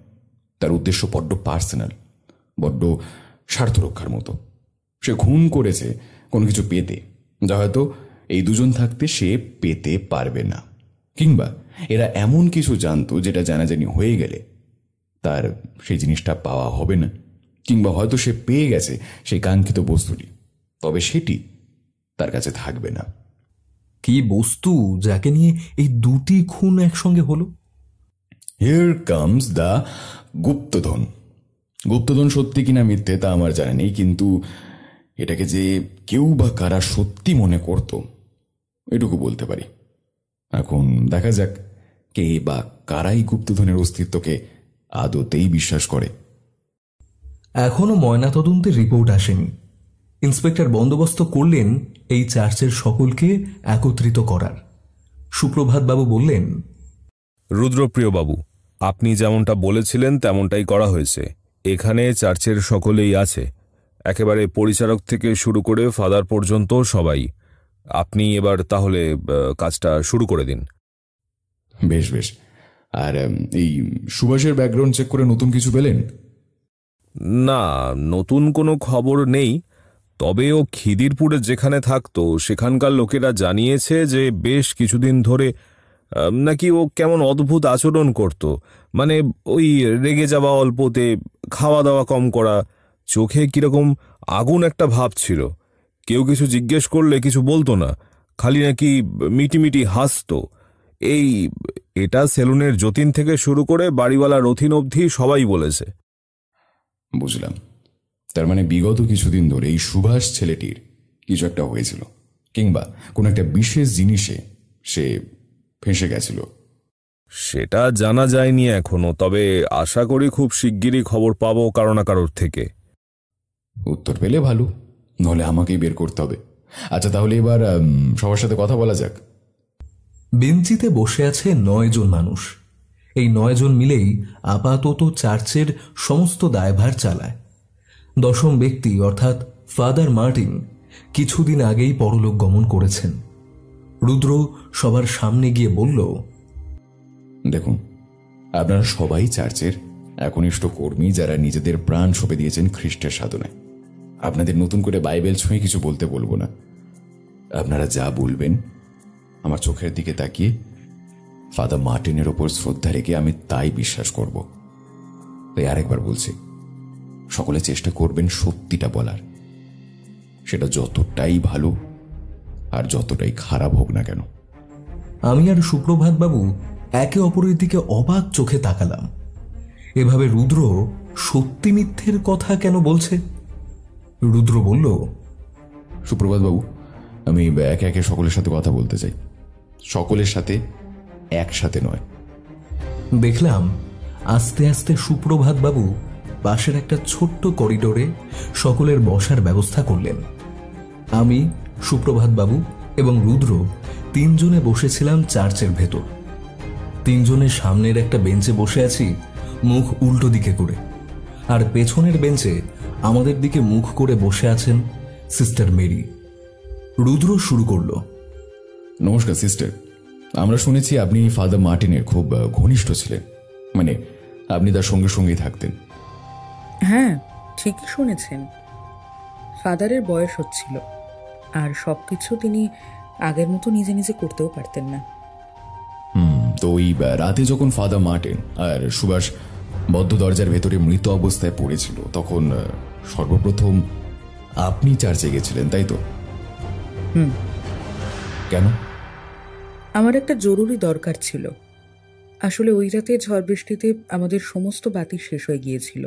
তার উদ্দেশ্য বড্ড পার্সোনাল, বড্ড স্বার্থরক্ষার মতো। সে খুন করেছে কোনো কিছু পেতে, যা হয়তো এই দুজন থাকতে সে পেতে পারবে না, কিংবা এরা এমন কিছু জানতো যেটা জানাজানি হয়ে গেলে তার সেই জিনিসটা পাওয়া হবে না, কিংবা হয়তো সে পেয়ে গেছে সেই কাঙ্ক্ষিত বস্তুটি, তবে সেটি তার কাছে থাকবে না। কি বস্তু যাকে নিয়ে এই দুটি খুন একসঙ্গে হলো? হিয়ার কামস দ্য গুপ্তধন। গুপ্তধন সত্যি কিনা মিথ্যে তা আমার জানা নেই, কিন্তু এটাকে যে কেউ বা কারা সত্যি মনে করত এটুকু বলতে পারি। এখন দেখা যাক কে বা কারাই গুপ্তধনের অস্তিত্বকে আদতেই বিশ্বাস করে। এখনো ময়নাতদন্তের রিপোর্ট আসেনি। ইন্সপেক্টর বন্দোবস্ত করলেন এই চার্চের সকলকে একত্রিত করার। সুপ্রভাত বাবু বললেন, রুদ্রপ্রিয় বাবু, আপনি যেমনটা বলেছিলেন তেমনটাই করা হয়েছে। এখানে চার্চের সকলেই আছে, একেবারে পরিচারক থেকে শুরু করে ফাদার পর্যন্ত সবাই। আপনি এবার তাহলে কাজটা শুরু করে দিন। বেশ বেশ। আর এই সুভাষের ব্যাকগ্রাউন্ড চেক করে নতুন কিছু পেলেন? না, নতুন কোনো খবর নেই। তবে ও খিদিরপুরে যেখানে থাকতো সেখানকার লোকেরা জানিয়েছে যে বেশ কিছুদিন ধরে নাকি ও কেমন অদ্ভুত আচরণ করত। মানে ওই রেগে যাওয়া অল্পতে, খাওয়া দাওয়া কম করা, চোখে কিরকম আগুন একটা ভাব ছিল। কেউ কিছু জিজ্ঞেস করলে কিছু বলতো না, খালি নাকি মিটিমিটি হাসতো। এটা সেলুনের যতীন থেকে শুরু করে বাড়িওয়ালা রথিন অবধি সবাই বলেছে। বুঝলাম। তার মানে বিগত কিছুদিন ধরে এই সুভাষ ছেলেটির কিছু একটা হয়েছিল, কিংবা কোনো একটা বিশেষ জিনিসে সে ফেঁসে গেছিল। সেটা জানা যায়নি এখনো, তবে আশা করি খুব শিগগিরই খবর পাবো কারো না কারোর থেকে। উত্তর পেলে ভালো, নাহলে আমাকেই বের করতে হবে। আচ্ছা, তাহলে এবার সবার সাথে কথা বলা যাক। বেঞ্চিতে বসে আছে 9 জন মানুষ। এই 9 জন মিলেই আপাতত চার্চের সমস্ত দায়ভার চালায়। 10ম ব্যক্তি অর্থাৎ ফাদার মার্টিন কিছুদিন আগেই পরলোক গমন করেছেন। রুদ্র সবার সামনে গিয়ে বলল, দেখুন, আপনারা সবাই চার্চের একনিষ্ঠ কর্মী, যারা নিজেদের প্রাণ সঁপে দিয়েছেন খ্রিস্টের সাধনায়। আপনাদের নতুন করে বাইবেল ছুঁয়ে কিছু বলতে বলবো না। আপনারা যা বলবেন আমার চোখের দিকে তাকিয়ে ফাদার মার্টিনের ওপর শ্রদ্ধা রেখে আমি তাই বিশ্বাস করব। তাই আরেকবার বলছি, সকলে চেষ্টা করবেন সত্যিটা বলার, সেটা যতটাই ভালো আর যতটাই খারাপ হোক না কেন। আমি আর সুপ্রভাত বাবু একে অপরের দিকে অবাক চোখে তাকালাম। এভাবে রুদ্র সত্যি মিথ্যের কথা কেন বলছে? রুদ্র বলল, সুপ্রভাত বাবু, আমি একে একে সকলের সাথে কথা বলতে চাই, সকলের সাথে একসাথে নয়। দেখলাম আস্তে আস্তে সুপ্রভাত বাবু পাশের একটা ছোট্ট করিডোরে সকলের বসার ব্যবস্থা করলেন। আমি, সুপ্রভাত বাবু এবং রুদ্র 3 জনে বসেছিলাম চার্চের ভেতর। 3 জনের সামনের একটা বেঞ্চে বসে আছি মুখ উল্টো দিকে করে, আর পেছনের বেঞ্চে আমাদের দিকে মুখ করে বসে আছেন সিস্টার মেরি। রুদ্র শুরু করল, নমস্কার সিস্টার, আমরা শুনেছি আপনি ফাদার মার্টিনের খুব ঘনিষ্ঠ ছিলেন, মানে আপনি তার সঙ্গে সঙ্গেই থাকতেন। হ্যাঁ, ঠিকই শুনেছেন। ফাদারের বয়স হচ্ছিল, আর সবকিছু তিনি আগের মতো নিজে নিজে করতেও পারতেন না। তো ওই রাতে যখন ফাদার মার্টিন আর সুভাষ বদ্ধ দরজার ভেতরে মৃত অবস্থায় পড়েছিল, তখন সর্বপ্রথম আপনি চার্চে গেছিলেন, তাই তো? কেন? আমার একটা জরুরি দরকার ছিল। আসলে ওই রাতে ঝড় বৃষ্টিতে আমাদের সমস্ত বাতি শেষ হয়ে গিয়েছিল,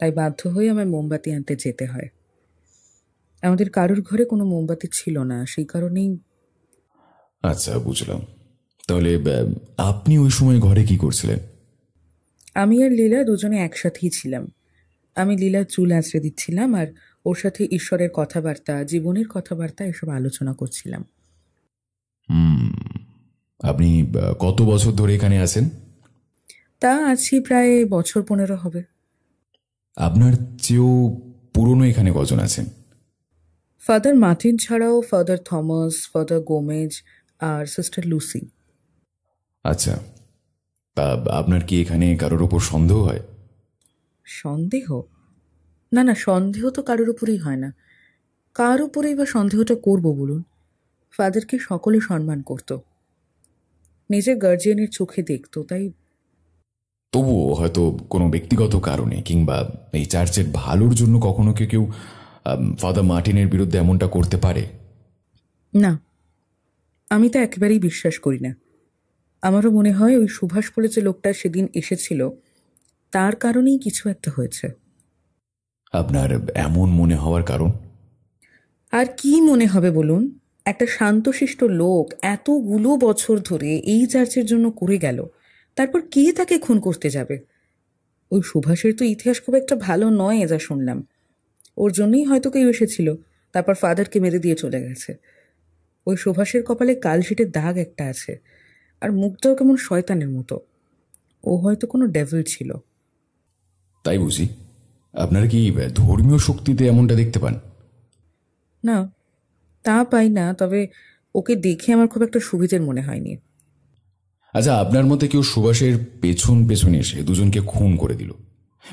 তাই বাধ্য হয়ে আমার মোমবাতি আনতে যেতে হয়। আমাদের কারোর ঘরে কোনো মোমবাতি ছিল না, সেই কারণেই। আচ্ছা, বুঝলাম। তাহলে আপনি ওই সময় ঘরে কি করছিলেন? আমি আর লীলা দুজনে একসাথেই ছিলাম। আমি লীলার চুল আঁচড়ে দিচ্ছিলাম, আর ওর সাথে ঈশ্বরের কথাবার্তা, জীবনের কথাবার্তা এসব আলোচনা করছিলাম। আপনি কত বছর ধরে এখানে আছেন? তা আছি প্রায় বছর 15 হবে। আপনার চেয়েও পুরনো এখানে কজন আছেন? ফাদার মার্টিন ছাড়াও ফাদার থমাস, ফাদার গোমেজ আর সিস্টার লুসি। আচ্ছা, তা আপনার কি এখানে কারোর ওপর সন্দেহ হয়? সন্দেহ? না না, সন্দেহ তো কারোর উপরেই হয় না। কার উপরেই বা সন্দেহটা করব বলুন? ফাদারকে সকলে সম্মান করত, নিজের গার্জিয়ানের চোখে দেখত, তাই। তবুও হয়তো কোনো ব্যক্তিগত কারণে কিংবা এই চার্চের ভালোর জন্য কখনো কেউ ফাদার মার্টিনের বিরুদ্ধে এমনটা করতে পারে? না, আমি তা একেবারেই বিশ্বাস করি না। আমারও মনে হয় ওই সুভাষ বলে যে লোকটা সেদিন এসেছিল, তার কারণেই কিছু একটা হয়েছে। আপনার এমন মনে হওয়ার কারণ? আর কি মনে হবে বলুন? একটা শান্তশিষ্ট লোক এতগুলো বছর ধরে এই চার্চের জন্য করে গেল, তারপর কে তাকে খুন করতে যাবে? ওই সুভাষের তো ইতিহাস খুব একটা ভালো নয়, যা শুনলাম। ওর জন্যই হয়তো কেউ এসেছিল, তারপর ফাদারকে মেরে দিয়ে চলে গেছে। ওই সুভাষের কপালে কালশিটের দাগ একটা আছে, আর মুখটাও কেমন শয়তানের মতো। ও হয়তো কোনো ডেভিল ছিল। তাই বুঝি? আপনারা কি ধর্মীয় শক্তিতে এমনটা দেখতে পান? না, তা পাই না, তবে ওকে দেখে আমার খুব একটা সুবিধের মনে হয়নি। আচ্ছা, আপনার মতে কেউ সুভাষের পেছন পেছন এসে দুজনকে খুন করে দিল।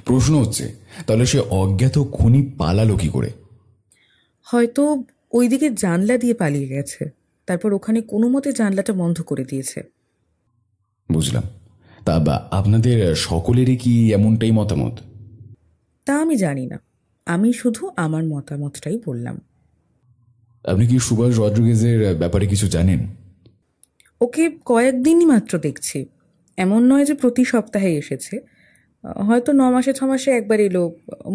প্রশ্ন হচ্ছে, তাহলে সে অজ্ঞাত খুনি পালালো কি করে? হয়তো ওইদিকে জানলা দিয়ে পালিয়ে গেছে, তারপর ওখানে কোনো মতে জানলাটা বন্ধ করে দিয়েছে। বুঝলাম। তা আপনাদের সকলেরই কি এমনটাই মতামত? তা আমি জানি না, আমি শুধু আমার মতামতটাই বললাম। আপনি কি সুভাষ রড্রিগেজের ব্যাপারে কিছু জানেন? ওকে কয়েকদিনই মাত্র দেখছি, এমন নয় যে প্রতি সপ্তাহে এসেছে। হয়তো 9 মাসে 6 মাসে একবার এলো,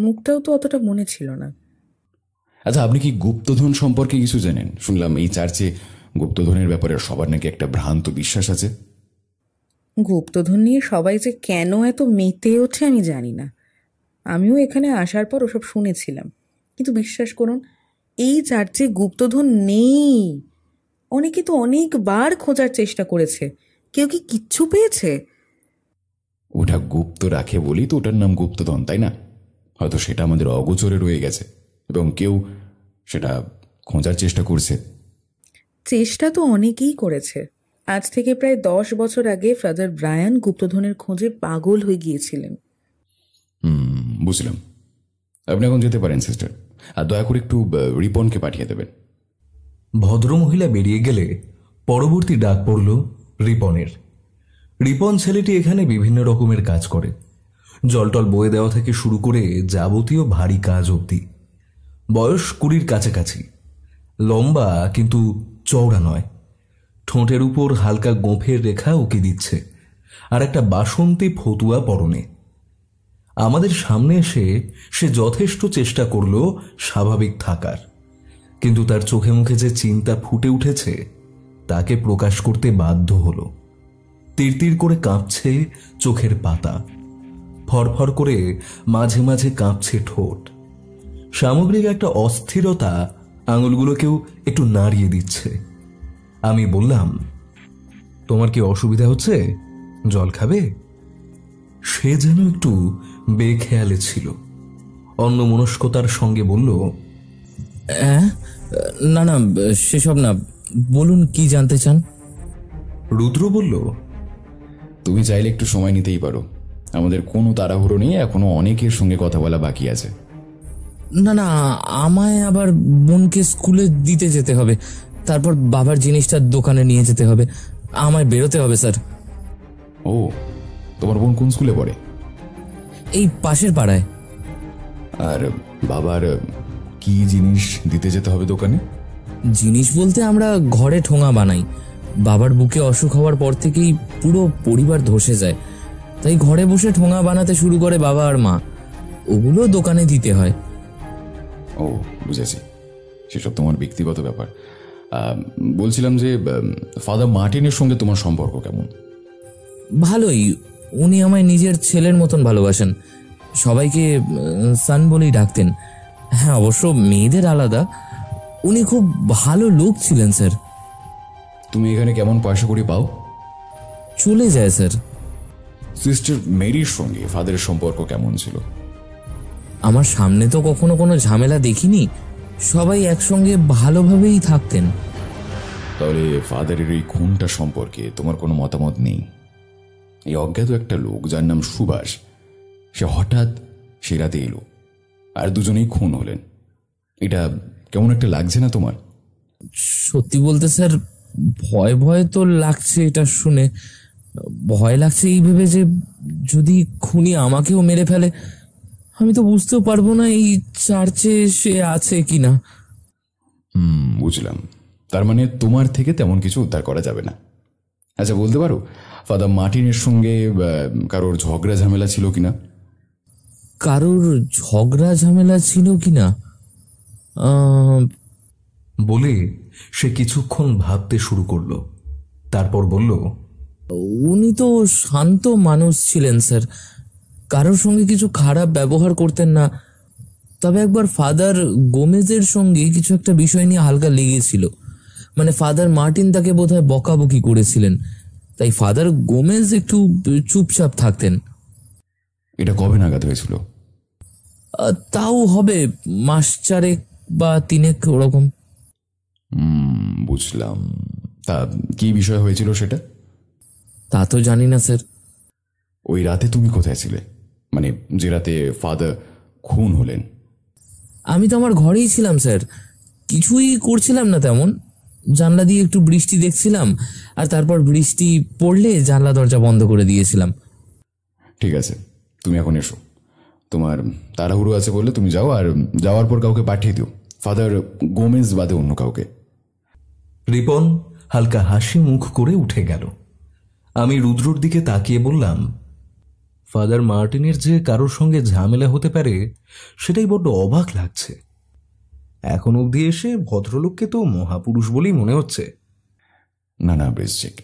মুখটাও তো অতটা মনে ছিল না। আচ্ছা, আপনি কি গুপ্তধন সম্পর্কে কিছু জানেন? শুনলাম এই চার্চে গুপ্তধনের ব্যাপারে সবার নাকি একটা ভ্রান্ত বিশ্বাস আছে। গুপ্তধন নিয়ে সবাই যে কেন এত মেতে ওঠে আমি জানি না। আমিও এখানে আসার পর ওসব শুনেছিলাম, কিন্তু বিশ্বাস করুন এই চার্চে গুপ্তধন নেই। অনেকে তো অনেকবার খোঁজার চেষ্টা করেছে, কেউ কি কিচ্ছু পেয়েছে? ওটা গুপ্ত রাখে বলি তো ওটার নাম গুপ্তধন, তাই না? হয়তো সেটা আমাদের অগোচরে রয়ে গেছে এবং কেউ সেটা খোঁজার চেষ্টা করছে। চেষ্টা তো অনেকেই করেছে। আজ থেকে প্রায় 10 বছর আগে ফাদার ব্রায়ান গুপ্তধনের খোঁজে পাগল হয়ে গিয়েছিলেন। বুঝলাম। আপনি এখন যেতে পারেন সিস্টার, আর দয়া করে একটু রিপনকে পাঠিয়ে দেবেন। ভদ্রমহিলা বেরিয়ে গেলে পরবর্তী ডাক পড়ল রিপনের। রিপন ছেলেটি এখানে বিভিন্ন রকমের কাজ করে, জলটল বয়ে দেওয়া থেকে শুরু করে যাবতীয় ভারী কাজ অবধি। বয়স 20-র কাছাকাছি, লম্বা কিন্তু চওড়া নয়, ঠোঁটের উপর হালকা গোঁফের রেখা উকি দিচ্ছে, আর একটা বাসন্তী ফতুয়া পরনে। আমাদের সামনে এসে সে যথেষ্ট চেষ্টা করল স্বাভাবিক থাকার, কিন্তু তার চোখে মুখে যে চিন্তা ফুটে উঠেছে তাকে প্রকাশ করতে বাধ্য হল। তিরতির করে কাঁপছে চোখের পাতা, ফরফর করে মাঝে মাঝে কাঁপছে ঠোঁট। সামগ্রিক একটা অস্থিরতা আঙুলগুলোকেও একটু নাড়িয়ে দিচ্ছে। আমি বললাম, তোমার কি অসুবিধা হচ্ছে? জল খাবে? সে যেন একটু বেখেয়ালে ছিল, অন্যমনস্কতার সঙ্গে বলল, না না, সেসব না, বলুন কি জানতে চান। রুদ্র বলল, তুমি চাইলে একটু সময় নিতেই পারো, আমাদের কোনো তাড়াহুড়ো নেই, এখনো অনেকের সঙ্গে কথা বলা বাকি আছে। না না, আমায় আবার বোনকে স্কুলে দিতে যেতে হবে, তারপর বাবার জিনিসটা দোকানে নিয়ে যেতে হবে, আমায় বেরোতে হবে স্যার। ও, তোমার বোন কোন স্কুলে পড়ে? এই পাশের পাড়ায়। আর বাবার কি জিনিস দিতে যেতে হবে দোকানে? জিনিস বলতে আমরা ঘরে ঠোঙা বানাই। বাবার বুকে অসুখ হওয়ার পর থেকেই পুরো পরিবার ধসে যায়, তাই ঘরে বসে ঠোঙা বানাতে শুরু করে বাবা আর মা, ওগুলো দোকানে দিতে হয়। ও, বুঝেছি, সেসব তোমার ব্যক্তিগত ব্যাপার। বলছিলাম যে ফাদার মার্টিনের সঙ্গে তোমার সম্পর্ক কেমন? ভালোই, উনি আমায় নিজের ছেলের মতন ভালোবাসেন, সবাইকে সান বলেই ডাকতেন। হ্যাঁ, অবশ্য মেয়েদের আলাদা। উনি খুব ভালো লোক ছিলেন স্যার। তুমি এখানে কেমন পয়সা করি পাও? চলে যায় স্যার। সিস্টার মেরির সঙ্গে ফাদারের সম্পর্ক কেমন ছিল? আমার সামনে তো কখনো কোনো ঝামেলা দেখিনি, সবাই একসঙ্গে ভালোভাবেই থাকতেন। তাহলে ফাদারের এই খুনটা সম্পর্কে তোমার কোনো মতামত নেই? এই অজ্ঞাত একটা লোক যার নাম সুভাষ, সে হঠাৎ সে রাতে এলো আর দুজনেই খুন হলেন। এটা কেমন একটা লাগছে না তোমার? সত্যি বলতে স্যার, ভয় ভয় তো লাগছে। এটা শুনে ভয় লাগছে এই ভেবে যে যদি খুনি আমাকেও মেরে ফেলে, আমি তো বুঝতেও পারবো না এই চার্চে সে আছে কিনা। বুঝলাম। তার মানে তোমার থেকে তেমন কিছু উদ্ধার করা যাবে না। আচ্ছা, বলতে পারো ফাদার মার্টিনের সঙ্গে কারোর ঝগড়া ঝামেলা ছিল কিনা? কারোর ঝগড়া ঝামেলা ছিল কিনা বলে সে কিছুক্ষণ ভাবতে শুরু করলো, তারপর বলল, উনি তো শান্ত মানুষ ছিলেন স্যার, কারোর সঙ্গে কিছু খারাপ ব্যবহার করতেন না। তবে একবার ফাদার গোমেজের সঙ্গে কিছু একটা বিষয় নিয়ে হালকা লেগেছিল, মানে ফাদার মার্টিন তাকে বোধহয় বকাবকি করেছিলেন, তাই ফাদার গোমেজ একটু চুপচাপ থাকতেন। এটা কবে নাগাদ হয়েছিল? তাও হবে 4 মাস বা 3 ওরকম। বুঝলাম। তা কি বিষয় হয়েছিল সেটা? তা তো জানি না স্যার। ওই রাতে তুমি কোথায় ছিলে, মানে যে রাতে ফাদার খুন হলেন? আমি তো আমার ঘরেই ছিলাম স্যার, কিছুই করছিলাম না তেমন। জানলা দিয়ে একটু বৃষ্টি দেখছিলাম, আর তারপর বৃষ্টি পড়লে জানলা দরজা বন্ধ করে দিয়েছিলাম। ঠিক আছে, তুমি এখন এসো। তোমার তাড়াহুড়ো আছে বলে তুমি যাও, আর যাওয়ার পর কাউকে পাঠিয়ে দিও, ফাদার গোমেজ বাদে অন্য কাউকে। রিপন হালকা হাসি মুখ করে উঠে গেল। আমি রুদ্রর দিকে তাকিয়ে বললাম, ফাদার মার্টিনের যে কারোর সঙ্গে ঝামেলা হতে পারে সেটাই বড্ড অবাক লাগছে। এখন অবধি এসে ভদ্রলোককে তো মহাপুরুষ বলেই মনে হচ্ছে। না না ব্রেসচেক,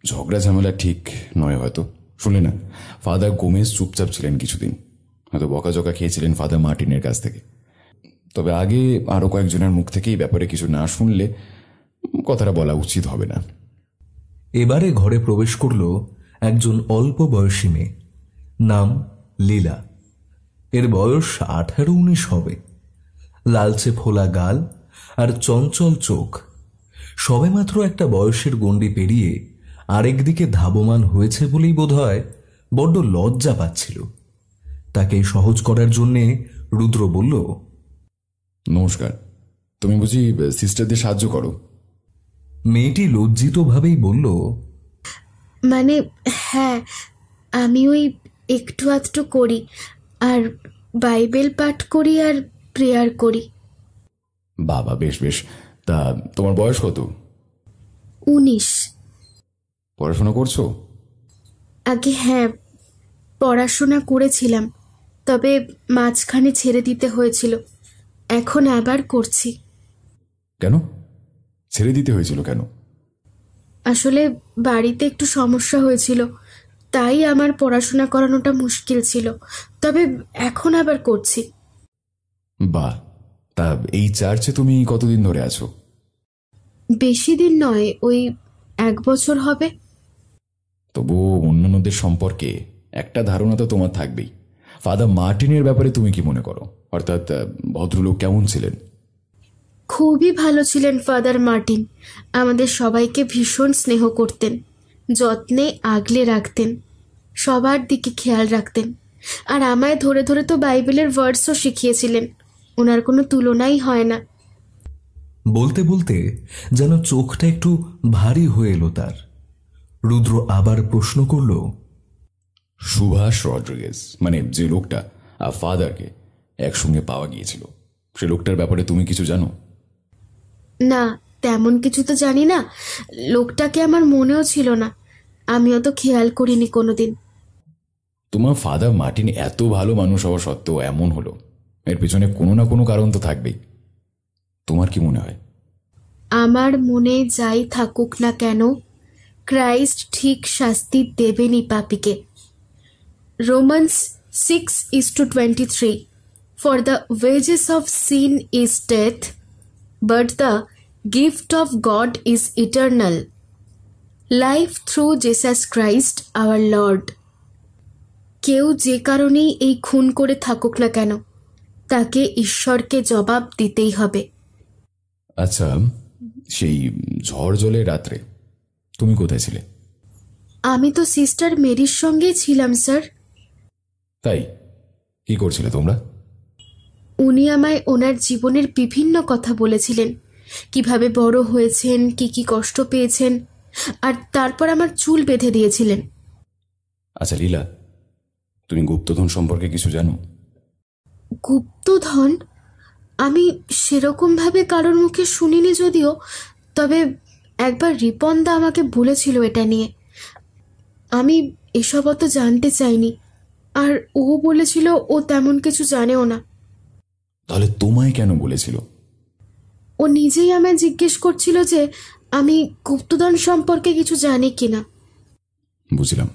ঝগড়া ঝামেলা ঠিক নয় হয়তো। শুনলে না, ফাদার গোমেজ চুপচাপ ছিলেন কিছুদিন, হয়তো বকাঝকা খেয়েছিলেন ফাদার মার্টিনের কাছ থেকে। তবে আগে আরো কয়েকজনের মুখ থেকে এই ব্যাপারে কিছু না শুনলে কথাটা বলা উচিত হবে না। এবারে ঘরে প্রবেশ করল একজন অল্প বয়সী মেয়ে, নাম লীলা। এর বয়স 18-19 হবে। লালচে ফোলা গাল আর চঞ্চল চোখ। সবেমাত্র একটা বয়সের গণ্ডি পেরিয়ে আরেকদিকে ধাবমান হয়েছে বলেই বোধহয় বড্ড লজ্জা পাচ্ছিল। তাকে সহজ করার জন্যে রুদ্র বলল, নমস্কার, তুমি বুঝি সিস্টারদের সাহায্য করো? মেয়েটি লজ্জিতভাবেই বলল, মানে হ্যাঁ, আমি ওই একটু আধটু করি, আর বাইবেল পাঠ করি আর প্রেয়ার করি। বাবা, বেশ বেশ। তা তোমার বয়স কত? 19। পড়াশোনা করছো? আগে হ্যাঁ, পড়াশোনা করেছিলাম, তবে মাঝখানে ছেড়ে দিতে হয়েছিল। এখন আবার করছি। কেন ছেড়ে দিতে হয়েছিল? কেন? আসলে বাড়িতে একটু সমস্যা হয়েছিল, তাই আমার পড়াশোনা করানোটা মুশকিল ছিল। তবে এখন আবার করছি। বাহ, তা এই চার্চে তুমি কতদিন ধরে আছো? বেশি দিন নয়, ওই 1 বছর হবে। তবু অন্যান্যদের সম্পর্কে একটা ধারণা তো তোমার থাকবেই। ফাদার মার্টিনের ব্যাপারে তুমি কি মনে করো? অর্থাৎ ভদ্রলোক কেমন ছিলেন? খুবই ভালো ছিলেন ফাদার মার্টিন। আমাদের সবাইকে ভীষণ স্নেহ করতেন, যত্নে আগলে রাখতেন, সবার দিকে খেয়াল রাখতেন। আর আমায় ধরে ধরে তো বাইবেলের ভার্সও শিখিয়েছিলেন। ওনার কোনো তুলনাই হয় না। বলতে বলতে যেন চোখটা একটু ভারী হয়ে এলো তার। রুদ্র আবার প্রশ্ন করল, সুভাষ রড্রিগেজ, মানে যে লোকটা ফাদারকে একসঙ্গে পাওয়া গিয়েছিল, সে লোকটার ব্যাপারে তুমি কিছু জানো? না, তেমন কিছু তো জানি না। লোকটাকে আমার মনেও ছিল না, আমিও তো খেয়াল করিনি কোনোদিন। তোমার ফাদার মার্টিন এত ভালো মানুষ হওয়া সত্ত্বেও এমন হলো, এর পিছনে কোনো না কোনো কারণ তো থাকবেই। তোমার কি মনে হয়? আমার মনে যাই থাকুক না কেন, ক্রাইস্ট ঠিক শাস্তি দেবেনই পাপীকে। Romans 6:23, for the wages of sin is death, but the gift of God is eternal life through Jesus Christ our Lord. কেউ যে কারণেই এই খুন করে থাকুক না কেন, তাকে ঈশ্বরকে জবাব দিতেই হবে। আচ্ছা, সেই ঝড় জলের রাত্রে তুমি কোথায় ছিলে? আমি তো সিস্টার মেরির সঙ্গেই ছিলাম স্যার। তাই কি করছিলে তোমরা? উনি আমায় ওনার জীবনের বিভিন্ন কথা বলেছিলেন, কিভাবে বড় হয়েছেন, কি কি কষ্ট পেয়েছেন, আর তারপর আমার চুল বেঁধে দিয়েছিলেন। আচ্ছা লীলা, তুমি গুপ্তধন সম্পর্কে কিছু জানো? গুপ্তধন? আমি সেরকমভাবে কারোর মুখে শুনিনি যদিও, তবে একবার রিপনদা আমাকে বলেছিল এটা নিয়ে। আমি এসব অত জানতে চাইনি, আর ও বলেছিল ও তেমন কিছু জানেও না। তাহলে তোমায় কেন বলেছিল? ও নিজেই আমায় জিজ্ঞেস করছিল যে আমি গুপ্তধন সম্পর্কে কিছু জানি কিনা। বুঝলাম।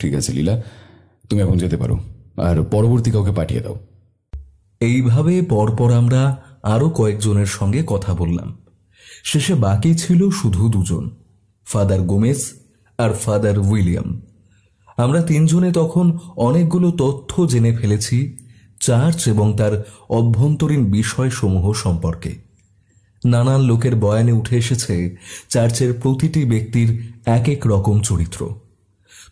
ঠিক আছে লীলা, তুমি এখন যেতে পারো, আর পরবর্তী কাউকে পাঠিয়ে দাও। এইভাবে পরপর আমরা আরো কয়েকজনের সঙ্গে কথা বললাম। শেষে বাকি ছিল শুধু 2 জন, ফাদার গোমেজ আর ফাদার উইলিয়াম। আমরা 3 জনে তখন অনেকগুলো তথ্য জেনে ফেলেছি চার্চ এবং তার অভ্যন্তরীণ বিষয়সমূহ সম্পর্কে। নানান লোকের বয়ানে উঠে এসেছে চার্চের প্রতিটি ব্যক্তির এক এক রকম চরিত্র।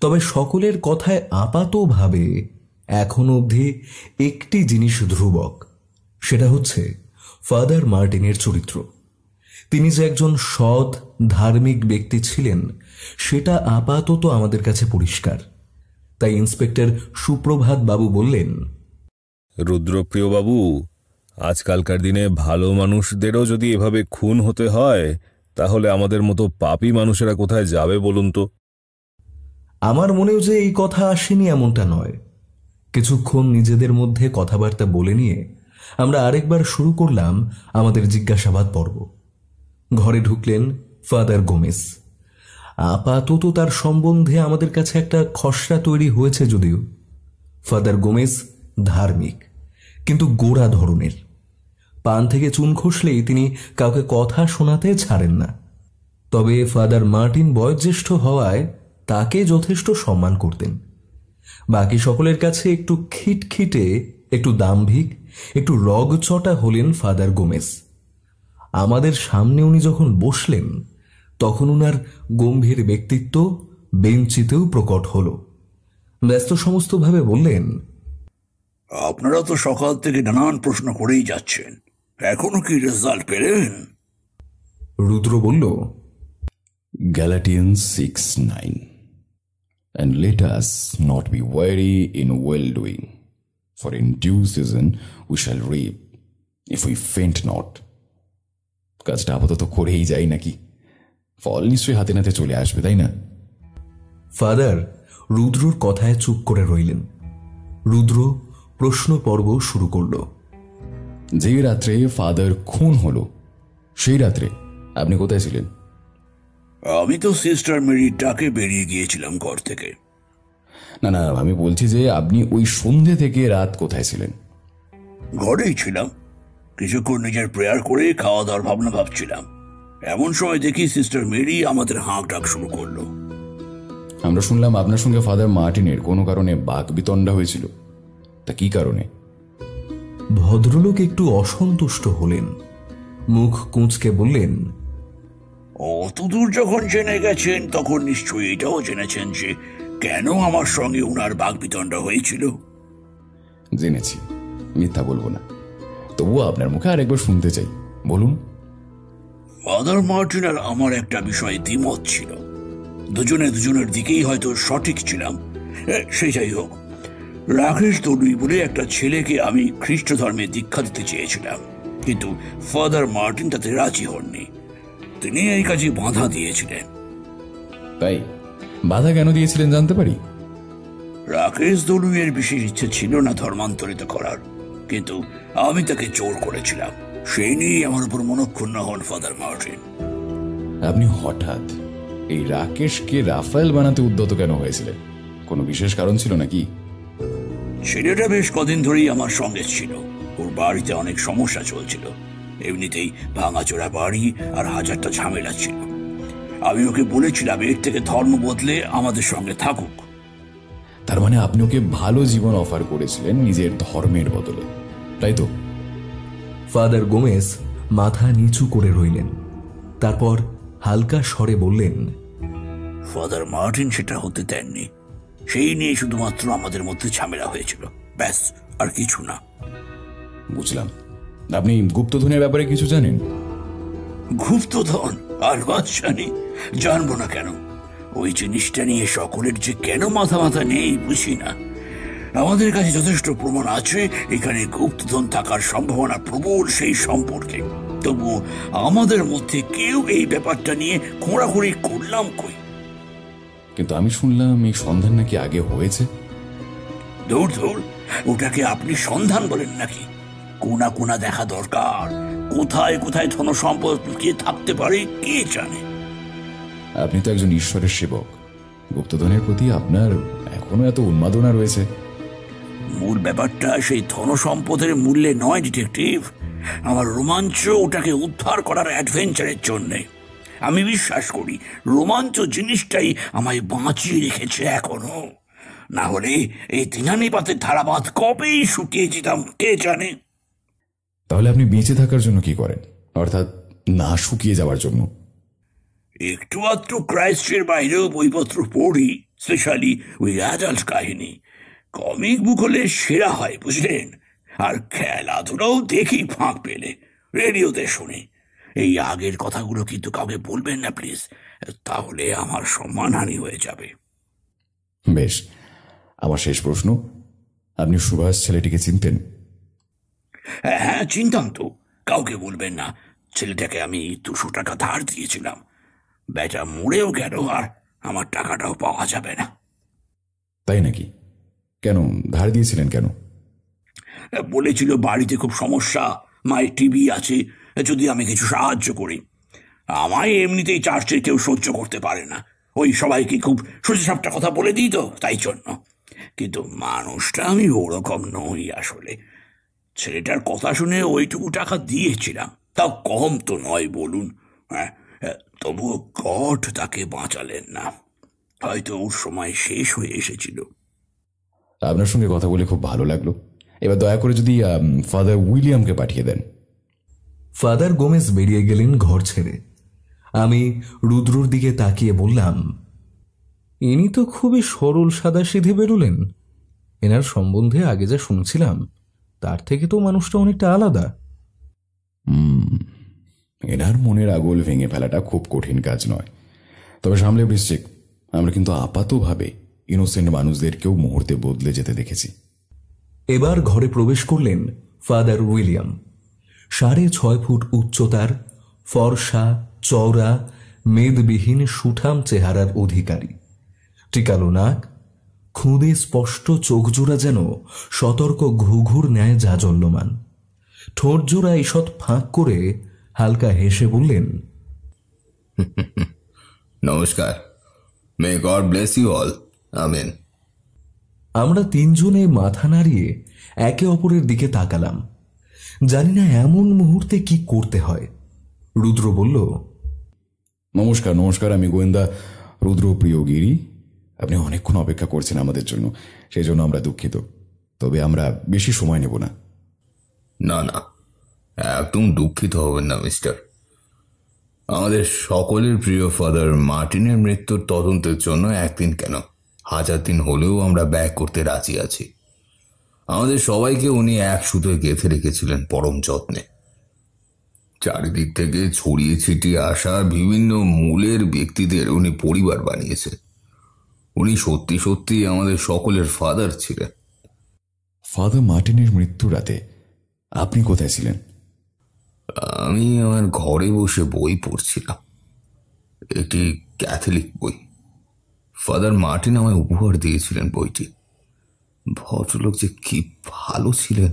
তবে সকলের কথায় আপাতভাবে এখনো অবধি একটি জিনিস ধ্রুবক, সেটা হচ্ছে ফাদার মার্টিনের চরিত্র। তিনি যে একজন সৎ ধার্মিক ব্যক্তি ছিলেন সেটা আপাতত আমাদের কাছে পরিষ্কার। তাই ইন্সপেক্টর সুপ্রভাত বাবু বললেন, রুদ্রপ্রিয় বাবু, আজকালকার দিনে ভালো মানুষদেরও যদি এভাবে খুন হতে হয়, তাহলে আমাদের মতো পাপী মানুষেরা কোথায় যাবে বলুন তো? আমার মনেও যে এই কথা আসেনি এমনটা নয়। কিছুক্ষণ নিজেদের মধ্যে কথাবার্তা বলে নিয়ে আমরা আরেকবার শুরু করলাম আমাদের জিজ্ঞাসাবাদ পর্ব। ঘরে ঢুকলেন ফাদার গোমেজ। আপাতত তার সম্বন্ধে আমাদের কাছে একটা খসড়া তৈরি হয়েছে যদিও। ফাদার গোমেজ ধার্মিক, কিন্তু গোড়া ধরনের। পান থেকে চুন খসলেই তিনি কাউকে কথা শোনাতে ছাড়েন না। তবে ফাদার মার্টিন বয়োজ্যেষ্ঠ হওয়ায় তাকে যথেষ্ট সম্মান করতেন। বাকি সকলের কাছে একটু খিটখিটে, একটু দাম্ভিক, একটু রগচটা হলেন ফাদার গোমেজ। আমাদের সামনে উনি যখন বসলেন তখন উনার গম্ভীর ব্যক্তিত্ব বেঞ্চিতেও প্রকট হল। ব্যস্ত সমস্তভাবে বললেন, আপনারা তো সকাল থেকে নানান প্রশ্ন করেই যাচ্ছেন, এখনো কি রেজাল্ট পেলেন? রুদ্র বলল, Galatians 6:9 And let us not be weary in well-doing, for in due season we shall reap, if we faint not. কাজটা আপাতত করেই যাই নাকি, ফল নিশ্চয়ই হাতে নাতে চলে আসবে, তাই না? ফাদার রুদ্রর কথায় চুপ করে রইলেন। রুদ্র প্রশ্ন পর্ব শুরু করল। যে রাত্রে ফাদার খুন হলো সেই রাত্রে আপনি কোথায় ছিলেন? আমি তো সিস্টার মেরির ডাকে বেরিয়ে গিয়েছিলাম ঘর থেকে। না না, আমি বলছি যে আপনি ওই সন্ধ্যে থেকে রাত কোথায় ছিলেন? ঘরেই ছিলাম, কিছুক্ষণ নিজের প্রেয়ার করে খাওয়া দাওয়ার ভাবনা ভাবছিলাম। এমন সময় দেখি সিস্টার মেরি আমাদের হাঁক ডাক শুরু করলো। আমরা শুনলাম আপনার সঙ্গে ফাদার মার্টিনের কোনো কারণে বাকবিতণ্ডা হয়েছিল, তা কি কারণে? ভদ্রলোক একটু অসন্তুষ্ট হলেন, মুখ কুঁচকে বললেন, অতদূর যখন জেনে গেছেন তখন নিশ্চয়ই এটাও জেনেছেন যে কেন আমার সঙ্গে উনার বাকবিতণ্ডা হয়েছিল। জেনেছি, মিথ্যা বলবো না, তবুও আপনার মুখে আরেকবার শুনতে চাই, বলুন। ফাদার মার্টিন আর আমার একটা বিষয়ে দ্বিমত ছিল। দুজনের দিকেই হয়তো সঠিক ছিলাম। সে যাই হোক, রাকেশ তনুই বলে একটা ছেলেকে আমি খ্রিস্ট ধর্মে দীক্ষা দিতে চেয়েছিলাম, কিন্তু ফাদার মার্টিন তাতে রাজি হননি। তিনি এই কাজে বাধা দিয়েছিলেন। তাই বাধা কেন দিয়েছিলেন জানতে পারি? রাকেশ তনুইয়ের বিশেষ ইচ্ছে ছিল না ধর্মান্তরিত করার, কিন্তু আমি তাকে জোর করেছিলাম। সেই নিয়ে আমার উপর মনক্ষুণ্ণ হন ফাদার মার্টিন। আপনি হঠাৎ এই রাকেশকে রাফায়েল বানাতে উদ্যত কেন হয়েছিলেন? কোনো বিশেষ কারণ ছিল নাকি? ছেলেটা বেশ কদিন ধরেই আমার সঙ্গে ছিল। ওর বাড়িতে অনেক সমস্যা চলছিল, এমনিতেই ভাঙাচোরা বাড়ি আর হাজারটা ঝামেলা ছিল। আমি ওকে বলেছিলাম এর থেকে ধর্ম বদলে আমাদের সঙ্গে থাকুক। তার মানে আপনি ওকে ভালো জীবন অফার করেছিলেন নিজের ধর্মের বদলে, তাই তো? ফাদার গোমেজ মাথা নিচু করে রইলেন। তারপর হালকা স্বরে বললেন, ফাদার মার্টিন সেটা হতে দেননি। সেই নিয়ে শুধুমাত্র আমাদের মধ্যে ঝামেলা হয়েছিল, ব্যাস, আর কিছু না। বুঝলাম। আপনি গুপ্তধনের ব্যাপারে কিছু জানেন? গুপ্তধন? আর জানি, জানবো না কেন? ওই জিনিসটা নিয়ে সকলের যে কেন মাথা নেই বুঝি না। আমাদের কাছে যথেষ্ট প্রমাণ আছে এখানে গুপ্তধন থাকার সম্ভাবনা প্রবল সেই সম্পর্কে, তবু আমাদের মধ্যে কেউ এই ব্যাপারটা নিয়ে খোঁড়াখুড়ি করলাম কই? কিন্তু আমি শুনলাম এই সন্ধান নাকি আগে হয়েছে। দূর, ওটাকে আপনি সন্ধান বলেন নাকি? কোনা কোনা দেখা দরকার। কোথায় কোথায় ধন সম্পদ লুকিয়ে থাকতে পারে কে জানে। আপনি তো একজন ঈশ্বরের সেবক, গুপ্তধনের প্রতি আপনার এখনো এত উন্মাদনা রয়েছে। মূল ব্যাপারটা সেই ধন সম্পদের মূল্যে নয় ডিটেকটিভ। আমার রোমাঞ্চ ওটাকে উদ্ধার করার অ্যাডভেঞ্চারের জন্যে। আমি বিশ্বাস করি রোমাঞ্চ জিনিসটাই আমায় বাঁচিয়ে রেখেছে এখনো। না হলে এই দিনানিপাতের ধারাবাদ কবেই শুকিয়ে যেতাম কে জানে। তাহলে আপনি বেঁচে থাকার জন্য কি করেন, অর্থাৎ না শুকিয়ে যাওয়ার জন্য? একটু আধটু ক্রাইস্টের বাইরেও বইপত্র পড়ি, স্পেশালি ওই অ্যাডাল্ট কাহিনী। কমিক বুক হলে সেরা হয় বুঝলেন। আর খেলাধুলাও দেখি ফাঁক পেলে, রেডিওতে শুনি। এই আগের কথাগুলো কিন্তু কাউকে বলবেন না প্লিজ, তাহলে আমার সম্মানহানি হয়ে যাবে। বেশ, আমার শেষ প্রশ্ন, আপনি সুভাষ ছেলেটিকে চিনতেন? হ্যাঁ, চিনতাম তো। কাউকে বলবেন না, ছেলেটাকে আমি 200 টাকা ধার দিয়েছিলাম। বেটা মরেও গেল আর আমার টাকাটাও পাওয়া যাবে না। তাই নাকি? কেন ধার দিয়েছিলেন কেন? বলেছিল বাড়িতে খুব সমস্যা, মায়ের টিবি আছে, যদি আমি কিছু সাহায্য করি। আমায় এমনিতেই চার্চে কেউ সহ্য করতে পারে না, ওই সবাইকে খুব সোজাসাপটা কথা বলে দিই তো, তাই জন্য। কিন্তু মানুষটা আমি ওরকম নই আসলে। ছেলেটার কথা শুনে ওইটুকু টাকা দিয়েছিলাম, তাও কম তো নয় বলুন। হ্যাঁ, তবুও গড তাকে বাঁচালেন না, হয়তো ওর সময় শেষ হয়ে এসেছিল। আপনার সঙ্গে কথা বলে খুব ভালো লাগলো। এবার দয়া করে যদি ফাদার উইলিয়ামকে পাঠিয়ে দেন। ফাদার গোমেজ বেরিয়ে গেলেন ঘর ছেড়ে। আমি রুদ্রর দিকে তাকিয়ে বললাম, ইনি তো খুবই সরল সাদাসিধে বেরোলেন। এনার সম্বন্ধে আগে যা শুনছিলাম তার থেকে তো মানুষটা অনেকটা আলাদা। এনার মনের আগল ভেঙে ফেলাটা খুব কঠিন কাজ নয়, তবে সামলে বৃশ্চিক, আমরা কিন্তু আপাতভাবে ইনোসেন্ট মানুষদেরকেও মুহূর্তে বদলে যেতে দেখেছি। এবার ঘরে প্রবেশ করলেন ফাদার উইলিয়াম। 6.5 ফুট উচ্চতার, ফর্সা, চওড়া, মেদবিহীন সুঠাম চেহারার অধিকারী। টিকালো নাক, খুদে স্পষ্ট চোখজোড়া যেন সতর্ক ঘুঘুর ন্যায় জাজল্যমান। ঠোঁটজোড়া ঈষৎ ফাঁক করে হালকা হেসে বললেন, নমস্কার, may God bless you all, amen. আমরা তিনজনে মাথা নাড়িয়ে একে অপরের দিকে তাকালাম। জানি না এমন মুহূর্তে কি করতে হয়। রুদ্র বলল, নমস্কার নমস্কার, আমি গোয়েন্দা রুদ্র প্রিয়গিরি। আপনি অনেকক্ষণ অপেক্ষা করছেন আমাদের জন্য, সেই জন্য আমরা দুঃখিত, তবে আমরা বেশি সময় নেব না। না না, একদম দুঃখিত হবেন না মিস্টার। আমাদের সকলের প্রিয় ফাদার মার্টিনের মৃত্যুর তদন্তের জন্য একদিন কেন, 1000 দিন হলেও আমরা ব্যয় করতে রাজি আছি। আমাদের সবাইকে উনি এক সুতোয় গেঁথে রেখেছিলেন পরম যত্নে। চারিদিক থেকে ছড়িয়ে ছিটিয়ে আসা বিভিন্ন মূলের ব্যক্তিদের উনি পরিবার বানিয়েছে। উনি সত্যি সত্যি আমাদের সকলের ফাদার ছিলেন। ফাদার মার্টিনের মৃত্যু রাতে আপনি কোথায় ছিলেন? আমি আমার ঘরে বসে বই পড়ছিলাম, একটি ক্যাথলিক বই। ফাদার মার্টিন আমায় উপহার দিয়েছিলেন বইটি। ভদ্রলোক যে কি ভালো ছিলেন।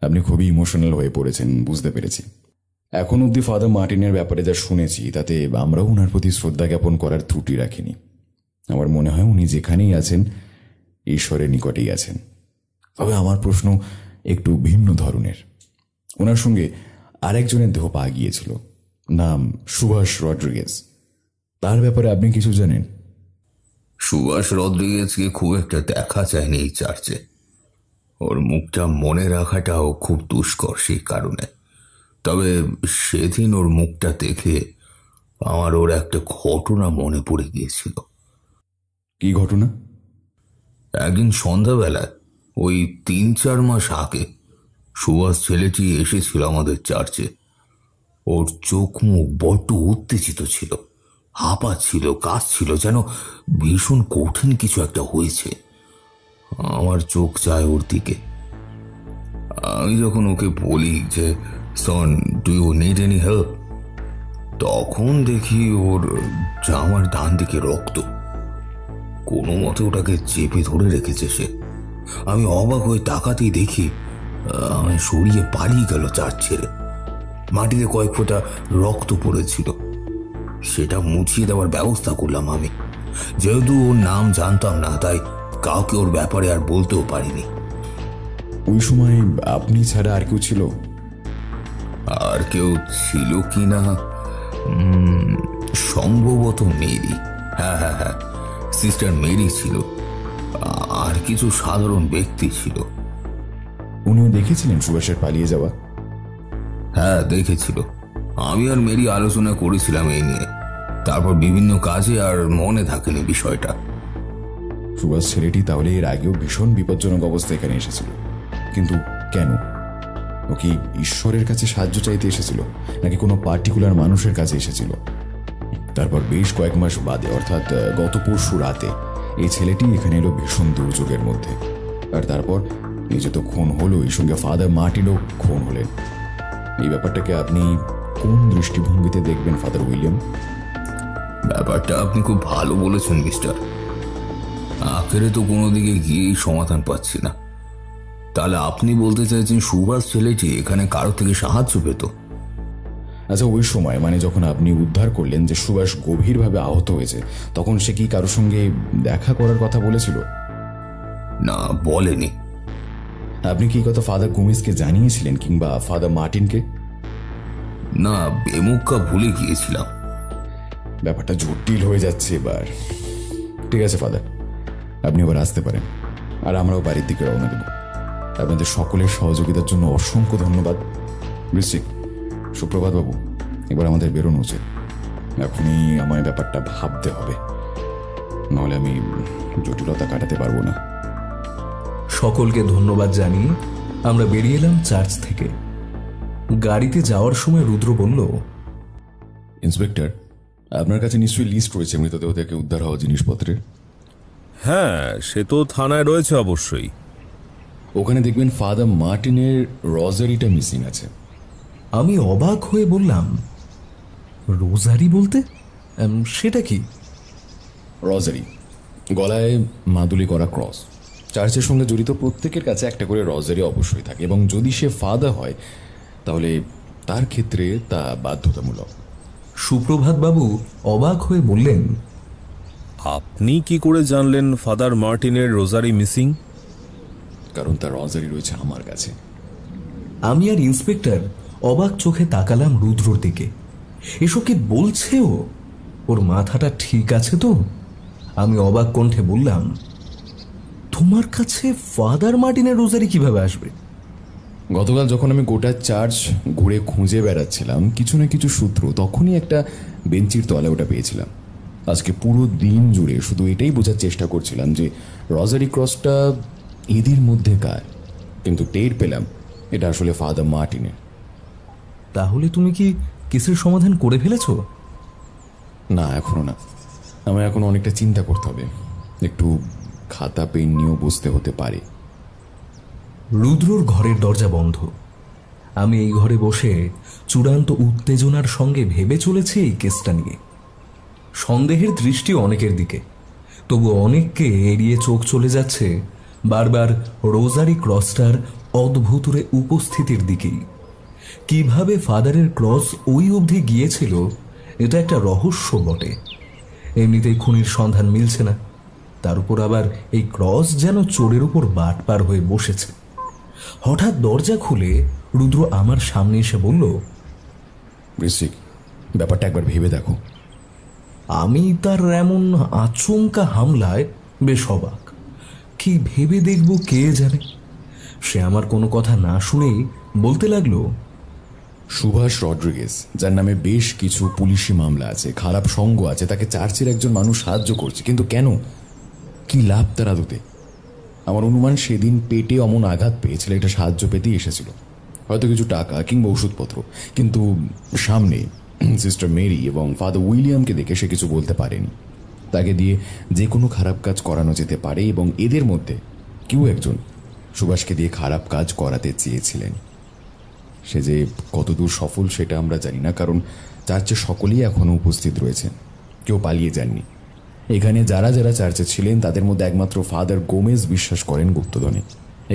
আপনি খুবই ইমোশনাল হয়ে পড়েছেন, বুঝতে পেরেছি। এখন অবধি ফাদার মার্টিনের ব্যাপারে যা শুনেছি তাতে আমরাও ওনার প্রতি শ্রদ্ধা জ্ঞাপন করার ত্রুটি রাখিনি। আমার মনে হয় উনি যেখানেই আছেন ঈশ্বরের নিকটেই আছেন। তবে আমার প্রশ্ন একটু ভিন্ন ধরনের। ওনার সঙ্গে আরেকজনের দেহ পাওয়া গিয়েছিল, নাম সুভাষ রড্রিগেজ। তার ব্যাপারে আপনি কিছু জানেন? সুভাষ রদ্রিগেজকে খুব একটা দেখা যায়নি এই চার্চে। ওর মুখটা মনে রাখাটাও খুব দুষ্কর সেই কারণে। তবে সেদিন ওর মুখটা দেখে আমার ওর একটা ঘটনা মনে পড়ে গিয়েছিল। কি ঘটনা? একদিন সন্ধ্যাবেলায় ওই 3-4 মাস আগে সুভাষ ছেলেটি এসেছিল আমাদের চার্চে। ওর চোখ মুখ বড্ড উত্তেজিত ছিল, হাঁপাচ্ছিল, কাঁপছিল, যেন ভীষণ কঠিন কিছু একটা হয়েছে। আমার চোখ যায় ওর দিকে। আমি যখন ওকে বলি যে, son, do you need any help, তখন দেখি ওর জামার ডান দিকে রক্ত। কোনো মতে ওটাকে চেপে ধরে রেখেছে সে। আমি অবাক হয়ে তাকাতেই দেখি আমি সরিয়ে পালিয়ে গেল চার্চ ছেড়ে। মাটিতে কয়েক ফোঁটা রক্ত পড়েছিল, সেটা মুছিয়ে দেওয়ার ব্যবস্থা করলাম আমি। যেহেতু ওর নাম জানতাম না, তাই কাউকে ওর ব্যাপারে আর বলতেও পারিনি। ওই সময় আপনি ছাড়া আর কেউ ছিল? আর কেউ ছিল কি না সম্ভবত মেরি। হ্যাঁ হ্যাঁ হ্যাঁ, সিস্টার মেরি ছিল, আর কিছু সাধারণ ব্যক্তি ছিল। উনিও দেখেছিলেন সুভাষের পালিয়ে যাওয়া? হ্যাঁ দেখেছিল। আমি আর মেরি আলোচনা করেছিলাম এই নিয়ে, তারপর বিভিন্ন কাজে আর মনে থাকেনি বিষয়টা। সুভাষ ছেলেটি তাহলে এর আগেও ভীষণ বিপজ্জনক অবস্থায় এখানে এসেছিল, কিন্তু কেন? ও কি ঈশ্বরের কাছে সাহায্য চাইতে এসেছিল, নাকি কোনো পার্টিকুলার মানুষের কাছে এসেছিল? তারপর বেশ কয়েক মাস বাদে, অর্থাৎ গত পরশু রাতে, এই ছেলেটি এখানে এলো ভীষণ দুর্যোগের মধ্যে। আর তারপর নিজে তো খুন হলোই, সঙ্গে ফাদার মার্টিনও খুন হলেন। এই ব্যাপারটাকে আপনি কোন দৃষ্টিভঙ্গিতে দেখবেন ফাদার উইলিয়াম? ব্যাপারটা আপনি খুব ভালো বলেছেন মিস্টার। আখেরে তো কোনো দিকে গিয়েই সমাধান পাচ্ছি না। তাহলে আপনি বলতে চাইছেন সুভাষ ছেলেটি এখানে কারো থেকে সাহায্য পেত? আচ্ছা, ওই সময় মানে যখন আপনি উদ্ধার করলেন যে সুভাষ গভীরভাবে আহত হয়েছে, তখন সে কি কারোর সঙ্গে দেখা করার কথা বলেছিল? না, বলেনি। আপনি কি কথা ফাদার গোমেজকে জানিয়েছিলেন কিংবা ফাদার মার্টিনকে? না, বেমুক্কা ভুলে গিয়েছিলাম। ব্যাপারটা জটিল হয়ে যাচ্ছে এবার। ঠিক আছে ফাদার, আপনি এবার আসতে পারেন, আর আমরাও বাড়ির দিকে রওনা দেব। আপনাদের সকলের সহযোগিতার জন্য অসংখ্য ধন্যবাদ। বৃশ্চিক, সুপ্রভাত বাবু, এবার আমাদের বেরোনো উচিত। এখনই আমায় ব্যাপারটা ভাবতে হবে, নাহলে আমি জটিলতা কাটাতে পারবো না। সকলকে ধন্যবাদ জানিয়ে আমরা বেরিয়ে এলাম চার্চ থেকে। গাড়িতে যাওয়ার সময় রুদ্র বলল, ইন্সপেক্টর, আপনার কাছে নিশ্চয়ই লিস্ট রয়েছে মৃতদেহ থেকে উদ্ধার হওয়া জিনিসপত্রের? হ্যাঁ, সে তো থানায় রয়েছে অবশ্যই। ওখানে দেখবেন ফাদার মার্টিনের রজারিটা মিসিং আছে। আমি অবাক হয়ে বললাম, রোজারি বলতে সেটা কি? রজারি, গলায় মাদুলি করা ক্রস। চার্চের সঙ্গে জড়িত প্রত্যেকের কাছে একটা করে রজারি অবশ্যই থাকে, এবং যদি সে ফাদার হয় তাহলে তার ক্ষেত্রে তা বাধ্যতামূলক। সুপ্রভাত বাবু অবাক হয়ে বললেন, আপনি কি করে জানলেন ফাদার মার্টিনের রোজারি মিসিং? কারণ তার রজারি রয়েছে আমার কাছে। আমি আর ইন্সপেক্টর অবাক চোখে তাকালাম রুদ্রর দিকে। এসব কি বলছে ও? ওর মাথাটা ঠিক আছে তো? আমি অবাক কণ্ঠে বললাম, তোমার কাছে ফাদার মার্টিনের রোজারি কিভাবে আসবে? গতকাল যখন আমি গোটা চার্চ ঘুরে খুঁজে বেড়াচ্ছিলাম কিছু না কিছু সূত্র, তখনই একটা বেঞ্চির তলায় ওটা পেয়েছিলাম। আজকে পুরো দিন জুড়ে শুধু এটাই বোঝার চেষ্টা করছিলাম যে রজারি ক্রসটা এদের মধ্যে কার, কিন্তু টের পেলাম এটা আসলে ফাদার মার্টিনের। তাহলে তুমি কি কেসের সমাধান করে ফেলেছ? না, এখনো না। আমার এখন অনেকটা চিন্তা করতে হবে, একটু খাতা পেন নিয়েও বসতে হতে পারে। রুদ্রর ঘরের দরজা বন্ধ। আমি এই ঘরে বসে চূড়ান্ত উত্তেজনার সঙ্গে ভেবে চলেছি এই কেসটা নিয়ে। সন্দেহের দৃষ্টি অনেকের দিকে, তবু অনেককে এড়িয়ে চোখ চলে যাচ্ছে বারবার রোজারি ক্রসটার অদ্ভুতরে উপস্থিতির দিকেই। কিভাবে ফাদারের ক্রস ওই অবধি গিয়েছিল এটা একটা রহস্য বটে। এমনিতেই খুনির সন্ধান মিলছে না, তার উপর আবার এই ক্রস যেন চোরের উপর বাট পার হয়ে বসেছে। হঠাৎ দরজা খুলে রুদ্র আমার সামনে এসে বলল, বৃশ্চিক, ব্যাপারটা একবার ভেবে দেখো। আমি তার এমন আচমকা হামলায় বেশ অবাক। কি ভেবে দেখব কে জানে। সে আমার কোনো কথা না শুনেই বলতে লাগলো, সুভাষ রড্রিগেজ, যার নামে বেশ কিছু পুলিশি মামলা আছে, খারাপ সঙ্গ আছে, তাকে চার্চের একজন মানুষ সাহায্য করছে, কিন্তু কেন? কি লাভ তার আদতে? আমার অনুমান সেদিন পেটে অমন আঘাত পেয়ে ছেলেটা সাহায্য পেতেই এসেছিল, হয়তো কিছু টাকা কিংবা ওষুধপত্র। কিন্তু সামনে সিস্টার মেরি এবং ফাদার উইলিয়ামকে দেখে সে কিছু বলতে পারেনি। তাকে দিয়ে যে কোনো খারাপ কাজ করানো যেতে পারে, এবং এদের মধ্যে কেউ একজন সুভাষকে দিয়ে খারাপ কাজ করাতে চেয়েছিলেন। সে যে কতদূর সফল সেটা আমরা জানি না, কারণ চার্চে সকলেই এখনো উপস্থিত রয়েছেন, কেউ পালিয়ে যাননি। এখানে যারা যারা চার্চে ছিলেন তাদের মধ্যে একমাত্র ফাদার গোমেজ বিশ্বাস করেন গুপ্তধনে।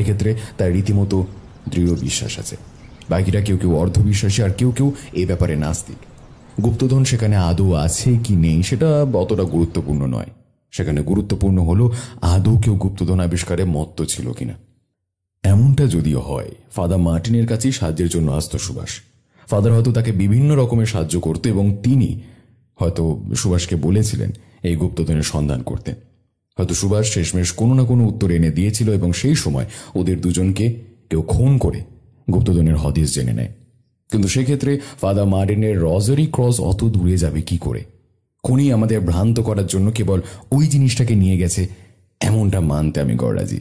এক্ষেত্রে তার রীতিমতো দৃঢ় বিশ্বাস আছে। বাকিরা কেউ কেউ অর্ধবিশ্বাসী, আর কেউ কেউ এ ব্যাপারে নাস্তিক। গুপ্তধন সেখানে আদৌ আছে কি নেই সেটা অতটা গুরুত্বপূর্ণ নয়। সেখানে গুরুত্বপূর্ণ হলো আদৌ কেউ গুপ্তধন আবিষ্কারে মত্ত ছিল কিনা। এমনটা যদিও হয়, ফাদার মার্টিনের কাছেই সাহায্যের জন্য আসতো সুভাষ। ফাদার হয়তো তাকে বিভিন্ন রকমের সাহায্য করত, এবং তিনি হয়তো সুভাষকে বলেছিলেন এই গুপ্তধনের সন্ধান করতে। হয়তো সুভাষ শেষমেশ কোনো না কোনো উত্তর এনে দিয়েছিল, এবং সেই সময় ওদের দুজনকে কেউ খুন করে গুপ্তধনের হদিস জেনে নেয়। কিন্তু সেক্ষেত্রে ফাদার মার্টিনের রজারি ক্রস অত দূরে যাবে কি করে? খুনি আমাদের ভ্রান্ত করার জন্য কেবল ওই জিনিসটাকে নিয়ে গেছে, এমনটা মানতে আমি গড়রাজি।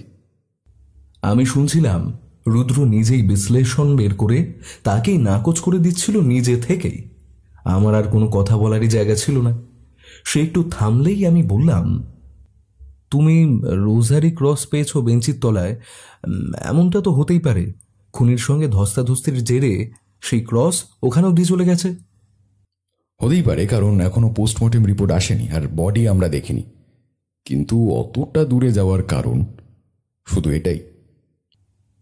আমি শুনছিলাম রুদ্র নিজেই বিশ্লেষণ বের করে তাকেই নাকচ করে দিচ্ছিল নিজে থেকেই। আমার আর কোনো কথা বলারই জায়গা ছিল না। সে একটু থামলেই আমি বললাম, তুমি রোজারি ক্রস পেয়েছ বেঞ্চির তলায়, এমনটা তো হতেই পারে খুনির সঙ্গে ধস্তাধস্তির জেরে সেই ক্রস ওখানে অবধি চলে গেছে। হতেই পারে, কারণ এখনো পোস্টমর্টেম রিপোর্ট আসেনি আর বডি আমরা দেখিনি। কিন্তু অতটা দূরে যাওয়ার কারণ শুধু এটাই।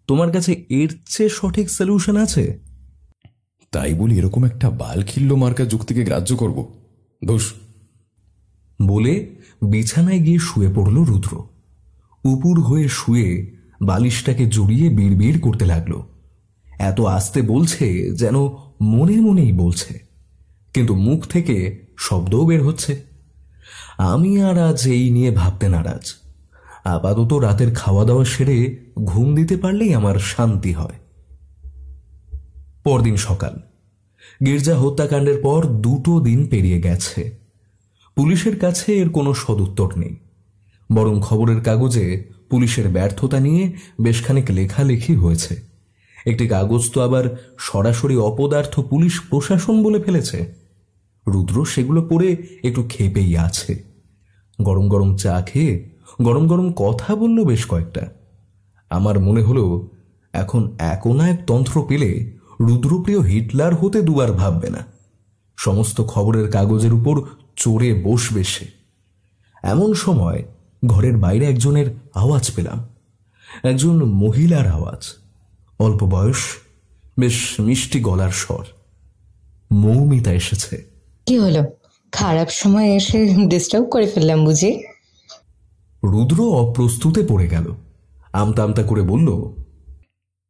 তোমার কাছে এর চেয়ে সঠিক সলিউশন আছে? তাই বলি এরকম একটা বালখিল্য মার্কা যুক্তিকে গ্রাহ্য করব? দোষ বলে বিছানায় গিয়ে শুয়ে পড়ল রুদ্র। উপুর হয়ে শুয়ে বালিশটাকে জড়িয়ে বিড়বিড় করতে লাগলো। এত আস্তে বলছে যেন মনে মনেই বলছে, কিন্তু মুখ থেকে শব্দও বের হচ্ছে। আমি আর আজ এই নিয়ে ভাবতে নারাজ। আপাতত রাতের খাওয়া দাওয়া সেরে ঘুম দিতে পারলেই আমার শান্তি হয়। পরদিন সকাল। গির্জা হত্যাকাণ্ডের পর 2 দিন পেরিয়ে গেছে। পুলিশের কাছে এর কোনো সদুত্তর নেই, বরং খবরের কাগজে পুলিশের ব্যর্থতা নিয়ে বেশ খানিক লেখালেখি হয়েছে। একটি কাগজ তো আবার সরাসরি অপদার্থ পুলিশ প্রশাসন বলে ফেলেছে। রুদ্র সেগুলো পড়ে একটু ক্ষেপেই আছে। গরম গরম চা খেয়ে গরম গরম কথা বলল বেশ কয়েকটা। আমার মনে হলো এখন একনায়ক তন্ত্র পেলে রুদ্রপ্রিয় হিটলার হতে দুবার ভাববে না। সমস্ত খবরের কাগজের উপর চড়ে বসবে সে। এমন সময় ঘরের বাইরে একজনের আওয়াজ পেলাম, একজন মহিলার আওয়াজ। অল্প বয়স, বেশ মিষ্টি গলার স্বর। মৌমিতা এসেছে। কি হলো, খারাপ সময় এসে ডিস্টার্ব করে ফেললাম বুঝি? রুদ্র অপ্রস্তুতে পড়ে গেল। আমতা আমতা করে বলল,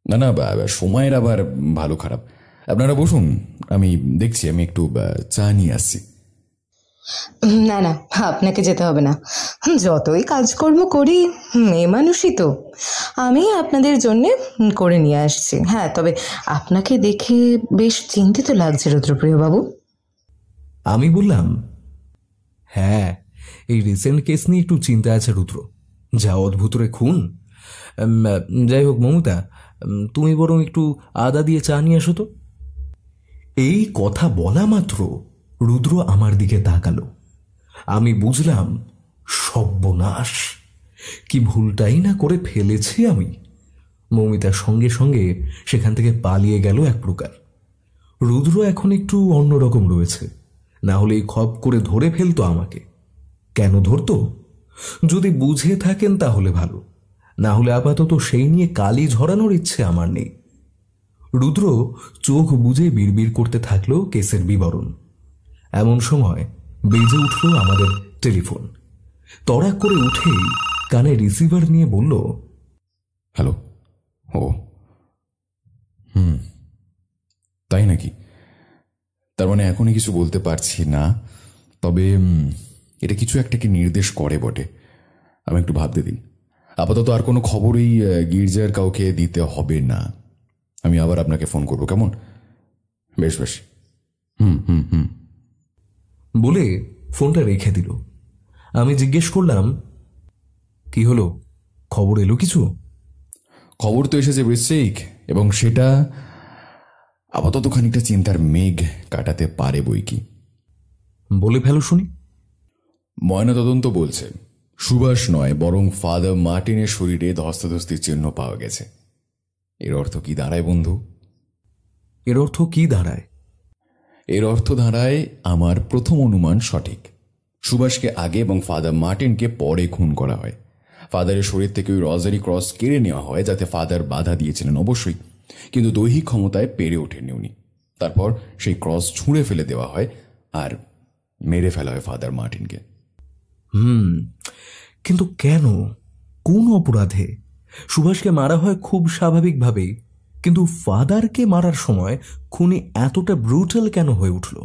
না না, সময়ের আবার ভালো খারাপ। আপনারা বসুন, আমি দেখছি, আমি একটু চা নিয়ে আসছি। না না, আপনাকে যেতে হবে না। যতই কাজকর্ম করি মেয়ে মানুষই তো, আমি আপনাদের জন্যে করে নিয়ে আসছি। হ্যাঁ, তবে আপনাকে দেখে বেশ চিন্তিত লাগছে রুদ্রপ্রিয় বাবু। আমি বললাম, হ্যাঁ, এই রিসেন্ট কেস নিয়ে একটু চিন্তা আছে রুদ্র। যা অদ্ভুত রে খুন। যাই হোক মমতা, তুমি বরং একটু আদা দিয়ে চা নিয়ে আসো তো। এই কথা বলা মাত্র রুদ্র আমার দিকে তাকালো। আমি বুঝলাম সর্বনাশ, কি ভুলটাই না করে ফেলেছি আমি। মৌমিতার সঙ্গে সঙ্গে সেখান থেকে পালিয়ে গেল এক প্রকার। রুদ্র এখন একটু অন্যরকম রয়েছে, না হলে খপ করে ধরে ফেলতো আমাকে। কেন ধরতো? যদি বুঝে থাকেন তাহলে ভালো, না হলে আপাতত সেই নিয়ে কালি ঝরানোর ইচ্ছে আমার নেই। রুদ্র চোখ বুজে বিড়বিড় করতে থাকলো কেসের বিবরণ। এমন সময় বেজে উঠল আমাদের টেলিফোন। তড়াক করে উঠেই কানে রিসিভার নিয়ে বলল, হ্যালো। ও তাই নাকি? তার মানে এখনই কিছু বলতে পারছি না, তবে এটা কিছু একটাকে নির্দেশ করে বটে। আমি একটু ভাবতে দিন। আপাতত আর কোনো খবরই গির্জার কাউকে দিতে হবে না। আমি আবার আপনাকে ফোন করবো, কেমন? বেশ বেশ। বলে ফোনটা রেখে দিল। আমি জিজ্ঞেস করলাম, কি হলো, খবর এলো কিছু? খবর তো এসেছে বৃশ্চিক, এবং সেটা আপাতত খানিকটা চিন্তার মেঘ কাটাতে পারে বই কি। বলে ফেলো শুনি। ময়নাতদন্ত বলছে সুভাষ নয়, বরং ফাদার মার্টিনের শরীরে ধস্তাধস্তির চিহ্ন পাওয়া গেছে। এর অর্থ কি দাঁড়ায় বন্ধু? এর অর্থ কি দাঁড়ায়? এর অর্থ দাঁড়ায় আমার প্রথম অনুমান সঠিক। সুভাষকে আগে এবং ফাদার মার্টিনকে পরে খুন করা হয়। ফাদারের শরীর থেকে ওই রজারি ক্রস কেড়ে নেওয়া হয়, যাতে ফাদার বাধা দিয়েছিলেন অবশ্যই, কিন্তু দৈহিক ক্ষমতায় পেরে ওঠেননি উনি। তারপর সেই ক্রস ছুঁড়ে ফেলে দেওয়া হয় আর মেরে ফেলা হয় ফাদার মার্টিনকে। কিন্তু কেন, কোন অপরাধে? সুভাষকে মারা হয় খুব স্বাভাবিকভাবেই, কিন্তু ফাদারকে মারার সময় খুনি এতটা ব্রুটাল কেন হয়ে উঠল?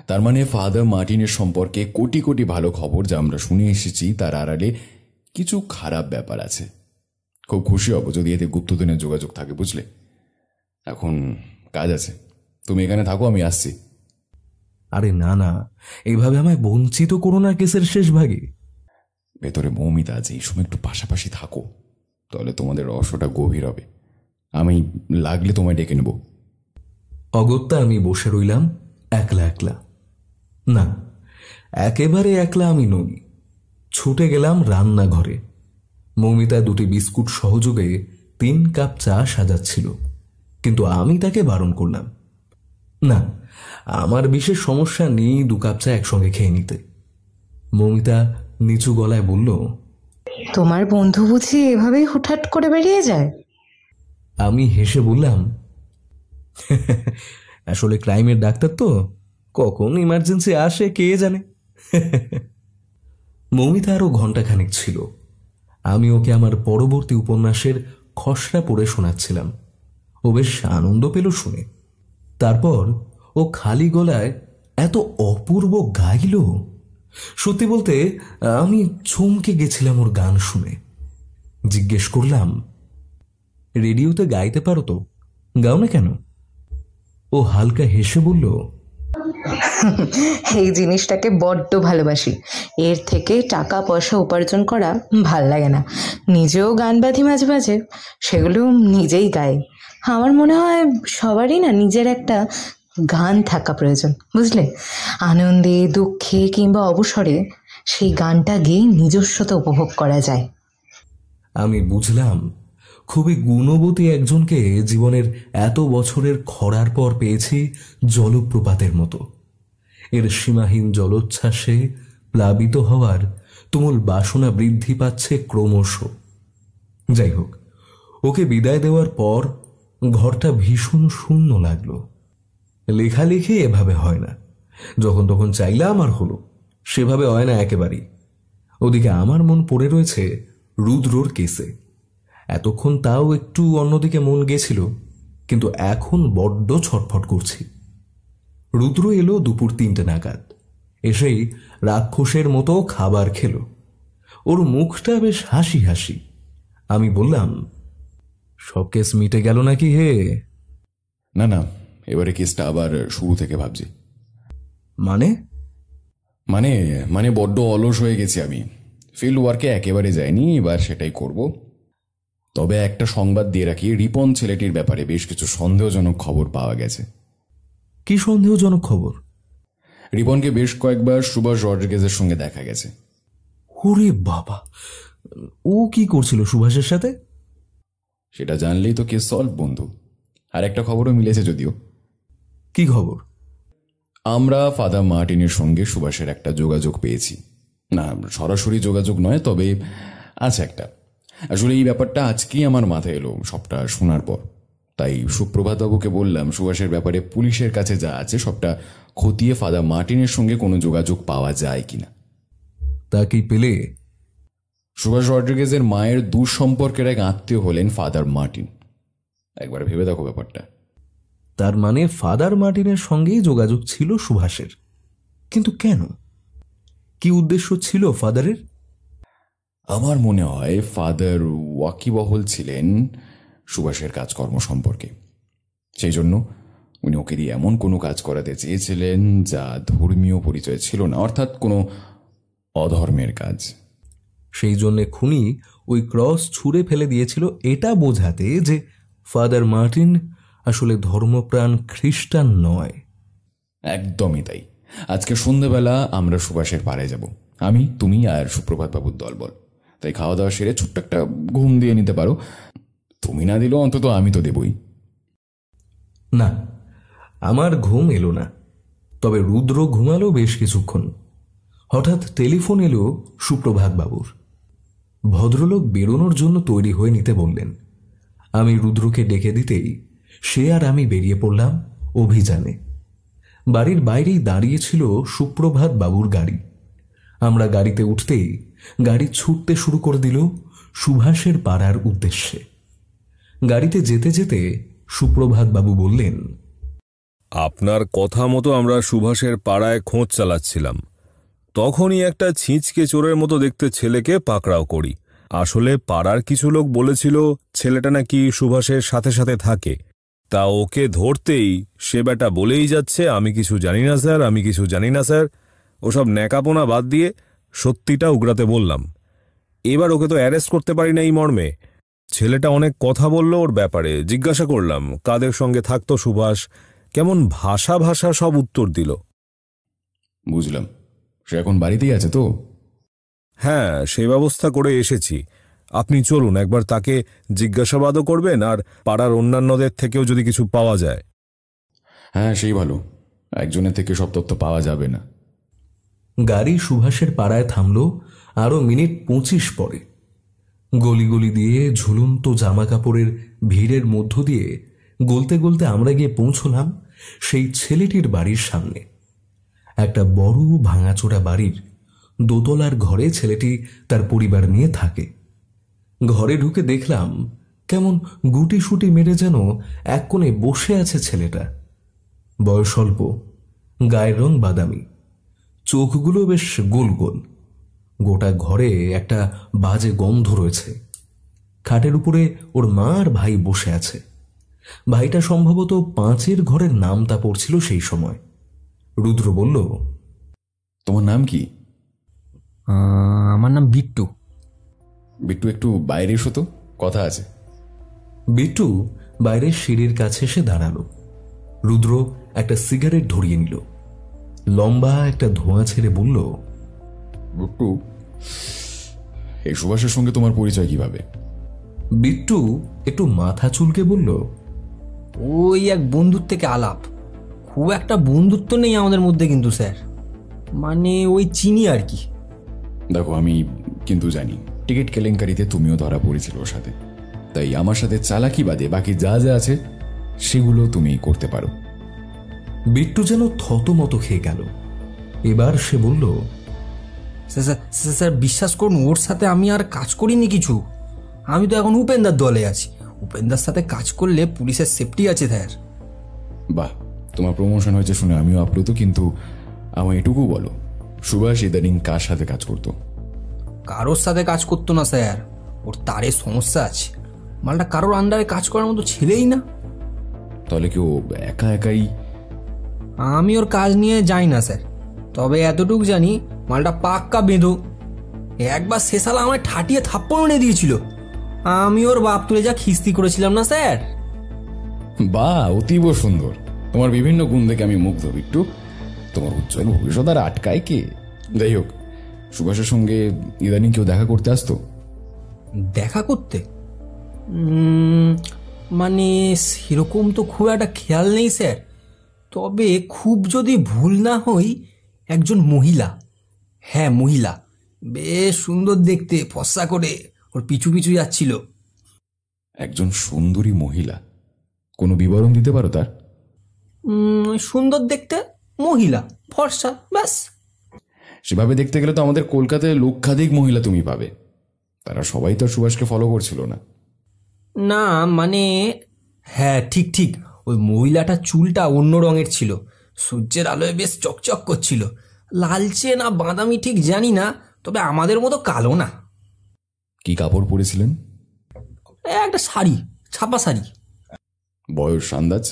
তার মানে ফাদার মার্টিনের সম্পর্কে কোটি কোটি ভালো খবর যা আমরা শুনে এসেছি, তার আড়ালে কিছু খারাপ ব্যাপার আছে। খুব খুশি হব যদি এতে গুপ্তধনের যোগাযোগ থাকে, বুঝলে? এখন কাজ আছে, তুমি এখানে থাকো, আমি আসছি। আরে না না, এইভাবে আমায় বঞ্চিত করো না কেসের শেষ ভাগে। ভেতরে মৌমিতা আছে, এই সময় একটু পাশাপাশি থাকো, তাহলে তোমাদের রহস্যটা গভীর হবে। আমি লাগলে তোমায় ডেকে নেব। অগত্যা আমি বসে রইলাম একলা একলা। না, একেবারে একলা আমি নই। ছুটে গেলাম রান্নাঘরে। মৌমিতা 2টি বিস্কুট সহযোগে 3 কাপ চা সাজাচ্ছিল, কিন্তু আমি তাকে বারণ করলাম। না, আমার বিশেষ সমস্যা নেই 2 কাপ চা একসঙ্গে খেয়ে নিতে। মৌমিতা নিচু গলায় বলল, তোমার বন্ধু বুঝি এভাবেই হুটহাট করে বেরিয়ে যায়? আমি হেসে বললাম, আসলে ক্রাইমের ডাক্তার তো, কখন ইমার্জেন্সি আসে কে জানে। মৌমিতা আরো ঘন্টাখানেক ছিল। আমি ওকে আমার পরবর্তী উপন্যাসের খসড়া পড়ে শোনাচ্ছিলাম। ও বেশ আনন্দ পেল শুনে। তারপর ও খালি গলায় এত অপূর্ব গাইল, সত্যি বলতে আমি চমকে গেছিলাম ওর গান শুনে। জিজ্ঞেস করলাম, রেডিওতে গাইতে পারো তো, গাও না কেন? ও হালকা হেসে বলল, এই জিনিসটাকে বড্ড ভালোবাসি, এর থেকে টাকা পয়সা উপার্জন করা ভাল লাগে না। নিজেও গান বাঁধি মাঝে মাঝে, সেগুলো নিজেই গাই। আমার মনে হয় সবারই না নিজের একটা গান থাকা প্রয়োজন, বুঝলে? আনন্দে, দুঃখে কিংবা অবসরে সেই গানটা গেয়ে নিজস্বতা উপভোগ করা যায়। আমি বুঝলাম খুবই গুণবতী একজনকে জীবনের এত বছরের খরার পর পেয়েছি জলপ্রপাতের মতো। এর সীমাহীন জলোচ্ছ্বাসে প্লাবিত হওয়ার তুমুল বাসনা বৃদ্ধি পাচ্ছে ক্রমশ। যাই হোক, ওকে বিদায় দেওয়ার পর ঘরটা ভীষণ শূন্য লাগলো। লেখালেখি এভাবে হয় না, যখন তখন চাইলাম আর হলো, সেভাবে হয় না একেবারেই। ওদিকে আমার মন পড়ে রয়েছে রুদ্রর কেসে। এতক্ষণ তাও একটু অন্যদিকে মন গেছিল, কিন্তু এখন বড্ড ছটফট করছি। রুদ্র এলো দুপুর 3টে নাগাদ। এসেই রাক্ষসের মতো খাবার খেলো। ওর মুখটা বেশ হাসি হাসি। আমি বললাম, সব কেস মিটে গেল নাকি হে? না না, এবারে কেসটা আবার শুরু থেকে ভাবছি। মানে মানে মানে বড্ড অলস হয়ে গেছি আমি। ফিল্ড ওয়ার্কে একেবারে যাইনি, এবার সেটাই করব। তবে একটা সংবাদ দিয়ে রাখি, রিপন ছেলেটির ব্যাপারে বেশ কিছু সন্দেহজনক খবর পাওয়া গেছে। কি সন্দেহজনক খবর? রিপনকে বেশ কয়েকবার সুভাষ রড্রিগেজের সঙ্গে দেখা গেছে। ওরে বাবা, ও কি করছিল সুভাষের সাথে? সেটা জানলেই তো কেস সলভ বন্ধু। আর একটা খবরও মিলেছে যদিও। কি খবর? আমরা ফাদার মার্টিনের সঙ্গে সুভাষের একটা যোগাযোগ পেয়েছি। না, সরাসরি যোগাযোগ নয়, তবে আছে একটা। আসলে এই ব্যাপারটা আজকেই আমার মাথায় এলো সবটা শোনার পর। তাই সুপ্রভাত বাবুকে বললাম সুভাষের ব্যাপারে পুলিশের কাছে যা আছে সবটা খতিয়ে ফাদার মার্টিনের সঙ্গে কোনো যোগাযোগ পাওয়া যায় কিনা। তা কি পেলে? সুভাষ রড্রিগেজের মায়ের দূর সম্পর্কের এক আত্মীয় হলেন ফাদার মার্টিন। একবার ভেবে দেখো ব্যাপারটা। তার মানে ফাদার মার্টিনের সঙ্গেই যোগাযোগ ছিল সুভাষের, কিন্তু কেন? কি উদ্দেশ্য ছিল ফাদারের? আমার মনে হয় ফাদার ওয়াকিবহল ছিলেন সুভাষের কাজকর্ম সম্পর্কে। সেই জন্য উনি ওকে দিয়ে এমন কোনো কাজ করাতে চেয়েছিলেন যা ধর্মীয় পরিচয় ছিল না, অর্থাৎ কোনো অধর্মের কাজ। সেই জন্যে খুনি ওই ক্রস ছুঁড়ে ফেলে দিয়েছিল এটা বোঝাতে যে ফাদার মার্টিন আসলে ধর্মপ্রাণ খ্রিস্টান নয়। একদমই তাই। আজকে সন্ধ্যাবেলা আমরা সুভাষের পাড়ায় যাব, আমি, তুমি আর সুপ্রভাত বাবুর দলবল। তাই খাওয়া দাওয়া সেরে ছোট্ট একটা ঘুম দিয়ে নিতে পারো। তুমি না দিলেও অন্তত আমি তো দেবই। না, আমার ঘুম এলো না। তবে রুদ্র ঘুমালো বেশ কিছুক্ষণ। হঠাৎ টেলিফোন এলো সুপ্রভাত বাবুর। ভদ্রলোক বেরোনোর জন্য তৈরি হয়ে নিতে বললেন। আমি রুদ্রকে ডেকে দিতেই সে আর আমি বেরিয়ে পড়লাম অভিযানে। বাড়ির বাইরেই দাঁড়িয়েছিল সুপ্রভাত বাবুর গাড়ি। আমরা গাড়িতে উঠতেই গাড়ি ছুটতে শুরু করে দিল সুভাষের পাড়ার উদ্দেশ্যে। গাড়িতে যেতে যেতে সুপ্রভাত বাবু বললেন, আপনার কথা মতো আমরা সুভাষের পাড়ায় খোঁজ চালাচ্ছিলাম। তখনই একটা ছিঁচকে চোরের মতো দেখতে ছেলেকে পাকড়াও করি। আসলে পাড়ার কিছু লোক বলেছিল ছেলেটা নাকি সুভাষের সাথে সাথে থাকে। তা ওকে ধরতেই সে বেটা বলেই যাচ্ছে, আমি কিছু জানি না স্যার, আমি কিছু জানি না স্যার। ওসব ন্যাকাপোনা বাদ দিয়ে সত্যিটা উগরাতে বললাম। এবার ওকে তো অ্যারেস্ট করতে পারি না এই মর্মে। ছেলেটা অনেক কথা বলল ওর ব্যাপারে। জিজ্ঞাসা করলাম কাদের সঙ্গে থাকতো সুভাষ, কেমন ভাষা ভাষা সব উত্তর দিল। বুঝলাম। সে এখন বাড়িতেই আছে তো? হ্যাঁ, সেই ব্যবস্থা করে এসেছি। আপনি চলুন, একবার তাকে জিজ্ঞাসাবাদও করবেন আর পাড়ার অন্যান্যদের থেকেও যদি কিছু পাওয়া যায়। হ্যাঁ, সেই ভালো। একজনের থেকে সব তথ্য পাওয়া যাবে না। গাড়ি সুভাষের পাড়ায় থামল আরো মিনিট 25 পরে। গলি গলি দিয়ে ঝুলন্ত জামা কাপড়ের ভিড়ের মধ্য দিয়ে গলতে গলতে আমরা গিয়ে পৌঁছলাম সেই ছেলেটির বাড়ির সামনে। একটা বড় ভাঙাচোরা বাড়ির দোতলার ঘরে ছেলেটি তার পরিবার নিয়ে থাকে। ঘরে ঢুকে দেখলাম কেমন গুটি সুটি মেরে যেন এক কোণে বসে আছে ছেলেটা। বয়স অল্প, গায়ের রং বাদামি, চোখগুলো বেশ গোল গোল। গোটা ঘরে একটা বাজে গন্ধ রয়েছে। খাটের উপরে ওর মা আর ভাই বসে আছে। ভাইটা সম্ভবত 5-এর ঘরের নামতা পড়ছিল সেই সময়। রুদ্র বলল, তোমার নাম কি? আমার নাম বিট্টু। বিট্টু, একটু বাইরে এসো তো, কথা আছে। বিট্টু বাইরের সিঁড়ির কাছে এসে দাঁড়ালো। রুদ্র একটা সিগারেট ধরিয়ে নিল। লম্বা একটা ধোঁয়া ছেড়ে বলল, বিট্টু, এই সুভাষের সঙ্গে তোমার পরিচয় কিভাবে? বিট্টু একটু মাথা চুলকে বলল, ওই এক বন্ধুর থেকে আলাপ। খুব একটা বন্ধুত্ব নেই আমাদের মধ্যে কিন্তু স্যার, মানে ওই চিনি আর কি। দেখো, আমি কিন্তু জানি টিকিট কেলেঙ্কারিতে তুমিও ধরা পড়েছিল ওর সাথে, তাই আমার সাথে চালাকি বাদে বাকি যা যা আছে সেগুলো তুমি করতে পারো। বিট্টু যেন থতমত খেয়ে গেল। এবার সে বলল, স্যার বিশ্বাস করুন, ওর সাথে আমি আর কাজ করিনি কিছু। আমি তো এখন উপেন্দার দলে আছি। উপেন্দার সাথে কাজ করলে পুলিশের সেফটি আছে স্যার। বাহ, তোমার প্রমোশন হয়েছে শুনে আমিও আপ্লুত, কিন্তু আমার এটুকু বলো, সুভাষ ইদানিং কার সাথে কাজ করতো? কারোর সাথে কাজ করতো না স্যার, ওর তারের সমস্যা আছে। মালটা কারোর আন্ডারে কাজ করার মতো ছেলেই না। তাহলে কি ও একা একাই? আমি ওর কাজ নিয়ে যাই না স্যার, তবে এতটুকু জানি মালটা পাক্কা বেঁধো। একবার শেষালা আমায় ঠাটিয়ে থাপ্পড় এনে দিয়েছিল। আমি ওর বাপ তুলে যা খিস্তি করেছিলাম না স্যার। বাহ, অতীব সুন্দর। তোমার বিভিন্ন গুণ দেখে আমি মুগ্ধ বিট্টু। তোমার উজ্জ্বল ভবিষ্যৎ আর আটকায় কে? যাই হোক, সুভাষের সঙ্গে ইদানিং কেউ দেখা করতে আসতো? দেখা করতে মানে সেরকম তো খুব একটা খেয়াল নেই স্যার। তবে খুব যদি ভুল না হই, একজন মহিলা, হ্যাঁ মহিলা, বেশ সুন্দর দেখতে, ফর্সা করে ওর পিছু পিছু যাচ্ছিল। একজন সুন্দরী মহিলা? কোনো বিবরণ দিতে পারো তার? সুন্দর দেখতে মহিলা, ফর্সা, ব্যাস। সেভাবে দেখতে গেলে তো আমাদের কলকাতায় লক্ষাধিক মহিলা তুমি পাবে। তারা সবাই তো সুভাষকে ফলো করছিল না। না মানে, হ্যাঁ ঠিক ঠিক, ওই মহিলাটার চুলটা অন্য রঙের ছিল, সূর্যের আলোয় বেশ চকচক করছিল। লালচে না বাদামি ঠিক জানি না, তবে আমাদের মতো কালো না। কি কাপড় পরেছিলেন? একটা শাড়ি, ছাপা শাড়ি। বয়স আন্দাজ?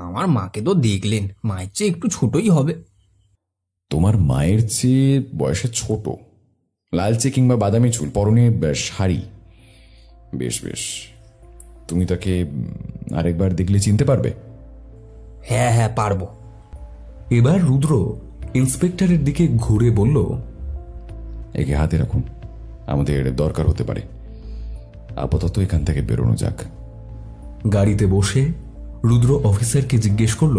আমার মাকে তো দেখলেন, মায়ের চেয়ে একটু ছোটই হবে। তোমার মায়ের চেয়ে বয়সে ছোট, লালচে কিংবা বাদামি চুল, পরনে শাড়ি। বেশ বেশ, তুমি তাকে আরেকবার দেখলে চিনতে পারবে? হ্যাঁ হ্যাঁ পারবো। এবার রুদ্র ইন্সপেক্টরের দিকে ঘুরে বলল, একে হাতে রাখুন, আমাদের দরকার হতে পারে। আপাতত এখান থেকে বেরোনো যাক। গাড়িতে বসে রুদ্র অফিসারকে জিজ্ঞেস করল,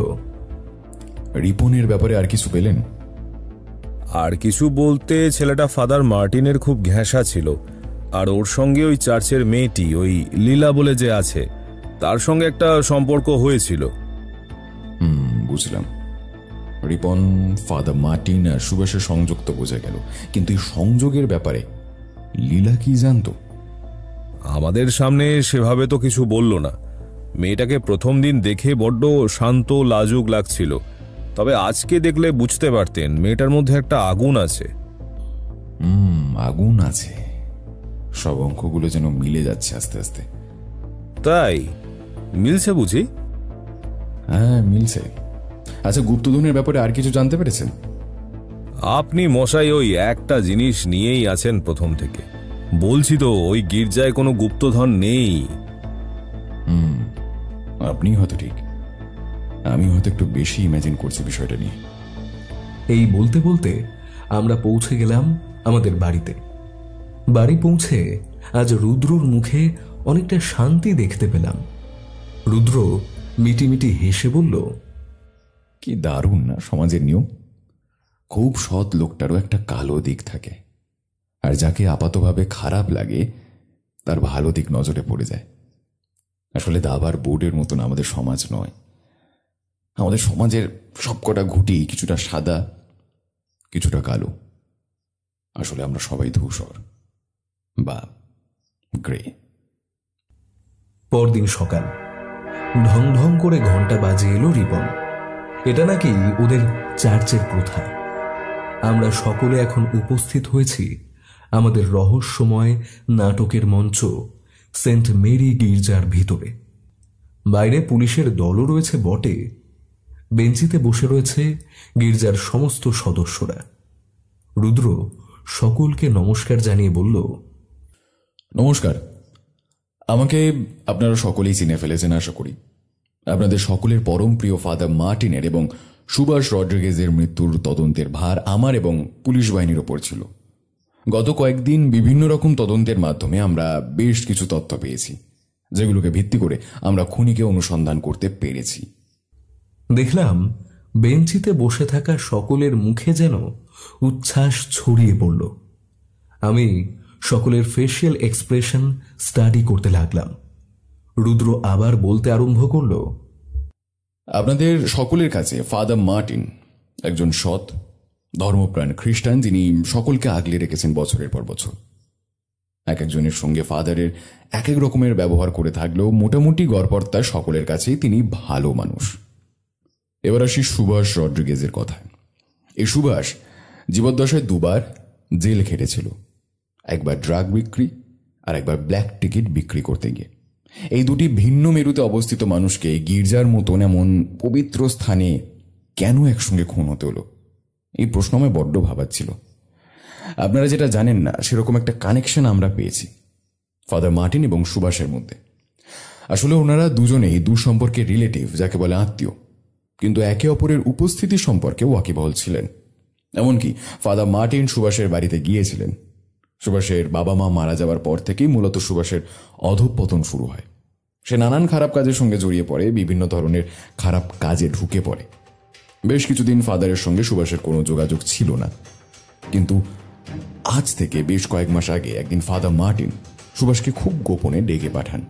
রিপনের ব্যাপারে আর কিছু পেলেন? আর কিছু বলতে ছেলেটা ফাদার মার্টিনের খুব ঘেঁষা ছিল, আর ওর সঙ্গে ওই চার্চের মেয়েটি, ওই লীলা বলে যে আছে, তার সঙ্গে একটা সম্পর্ক হয়েছিল। বুঝলাম। রিপন, ফাদার মার্টিন আর সুভাষের সংযোগ তো বোঝা গেল, কিন্তু এই সংযোগের ব্যাপারে লীলা কি জানতো? আমাদের সামনে সেভাবে তো কিছু বলল না। মেয়েটাকে প্রথম দিন দেখে বড্ড শান্ত লাজুক লাগছিল, তবে আজকে দেখলে বুঝতে পারতেন মেয়েটার মধ্যে একটা আগুন আছে। আগুন আছে। সব অঙ্কগুলো যেন মিলে যাচ্ছে আস্তে আস্তে। তাই মিলছে বুঝি? হ্যাঁ মিলছে। আচ্ছা, গুপ্তধনের ব্যাপারে আর কিছু জানতে পেরেছেন? আপনি মশাই ওই একটা জিনিস নিয়েই আছেন প্রথম থেকে। বলছি তো, ওই গির্জায় কোনো গুপ্তধন নেই। আপনি হয়তো ঠিক, আমি হয়তো একটু বেশি ইমাজিন করছি বিষয়টা নিয়ে। এই বলতে বলতে আমরা পৌঁছে গেলাম আমাদের বাড়িতে। বাড়ি পৌঁছে আজ রুদ্রর মুখে অনেকটা শান্তি দেখতে পেলাম। রুদ্র মিটিমিটি হেসে বলল, কি দারুণ না সমাজের নিয়ম। খুব সৎ লোকটারও একটা কালো দিক থাকে, আর যাকে আপাতভাবে খারাপ লাগে তার ভালো দিক নজরে পড়ে যায়। আসলে দাবার বোর্ডের মতন আমাদের সমাজ নয়। আমাদের সমাজের সবকটা ঘুঁটি কিছুটা সাদা, কিছুটা কালো। আসলে আমরা সবাই ধূসর বা গ্রে। পরদিন সকাল, ঢং ঢং করে ঘন্টা বাজিয়ে এলো রিপন। এটা নাকি ওদের চার্চের প্রথা। আমরা সকলে এখন উপস্থিত হয়েছি আমাদের রহস্যময় নাটকের মঞ্চ সেন্ট মেরি গির্জার ভিতরে। বাইরে পুলিশের দলও রয়েছে বটে। বেঞ্চিতে বসে রয়েছে গির্জার সমস্ত সদস্যরা। রুদ্র সকলকে নমস্কার জানিয়ে বলল, নমস্কার। আমাকে আপনারা সকলেই চিনে ফেলেছেন আশা করি। আপনাদের সকলের পরম প্রিয় ফাদার মার্টিনের এবং সুভাষ রড্রিগেজের মৃত্যুর তদন্তের ভার আমার এবং পুলিশ বাহিনীর ওপর ছিল। গত কয়েকদিন বিভিন্ন রকম তদন্তের মাধ্যমে আমরা বেশ কিছু তথ্য পেয়েছি, যেগুলোকে ভিত্তি করে আমরা খুনিকে অনুসন্ধান করতে পেরেছি। দেখলাম বেঞ্চিতে বসে থাকা সকলের মুখে যেন উচ্ছ্বাস ছড়িয়ে পড়ল। আমি সকলের ফেসিয়াল এক্সপ্রেশন স্টাডি করতে লাগলাম। রুদ্র আবার বলতে আরম্ভ করল, আপনাদের সকলের কাছে ফাদার মার্টিন একজন সৎ ধর্মপ্রাণ খ্রিস্টান, যিনি সকলকে আগলে রেখেছেন বছরের পর বছর। এক একজনের সঙ্গে ফাদারের এক এক রকমের ব্যবহার করে থাকলেও মোটামুটি গড়পড়তা সকলের কাছেই তিনি ভালো মানুষ। এবার আসি সুভাষ রড্রিগেজের কথায়। এই সুভাষ জীবদ্দশায় দুবার জেল খেটেছিল, একবার ড্রাগ বিক্রি আর একবার ব্ল্যাক টিকিট বিক্রি করতে গিয়ে। এই দুটি ভিন্ন মেরুতে অবস্থিত মানুষকে গির্জার মতন এমন পবিত্র স্থানে কেন একসঙ্গে খুন হতে হলো, এই প্রশ্ন আমায় বড্ড ভাবাচ্ছিল। আপনারা যেটা জানেন না, সেরকম একটা কানেকশন আমরা পেয়েছি ফাদার মার্টিন এবং সুভাষের মধ্যে। আসলে ওনারা দুজনেই সম্পর্কে রিলেটিভ, যাকে বলে আত্মীয়, কিন্তু একে অপরের উপস্থিতি সম্পর্কে ওয়াকিবহল ছিলেন। এমনকি ফাদার মার্টিন সুভাষের বাড়িতে গিয়েছিলেন। সুভাষের বাবা মা মারা যাওয়ার পর থেকেই মূলত সুভাষের অধঃপতন শুরু হয়। সে নানান খারাপ কাজের সঙ্গে জড়িয়ে পড়ে, বিভিন্ন ধরনের খারাপ কাজে ঢুকে পড়ে। বেশ কিছুদিন ফাদারের সঙ্গে সুভাষের কোনো যোগাযোগ ছিল না, কিন্তু আজ থেকে বেশ কয়েক মাস আগে একদিন ফাদার মার্টিন সুভাষকে খুব গোপনে ডেকে পাঠান।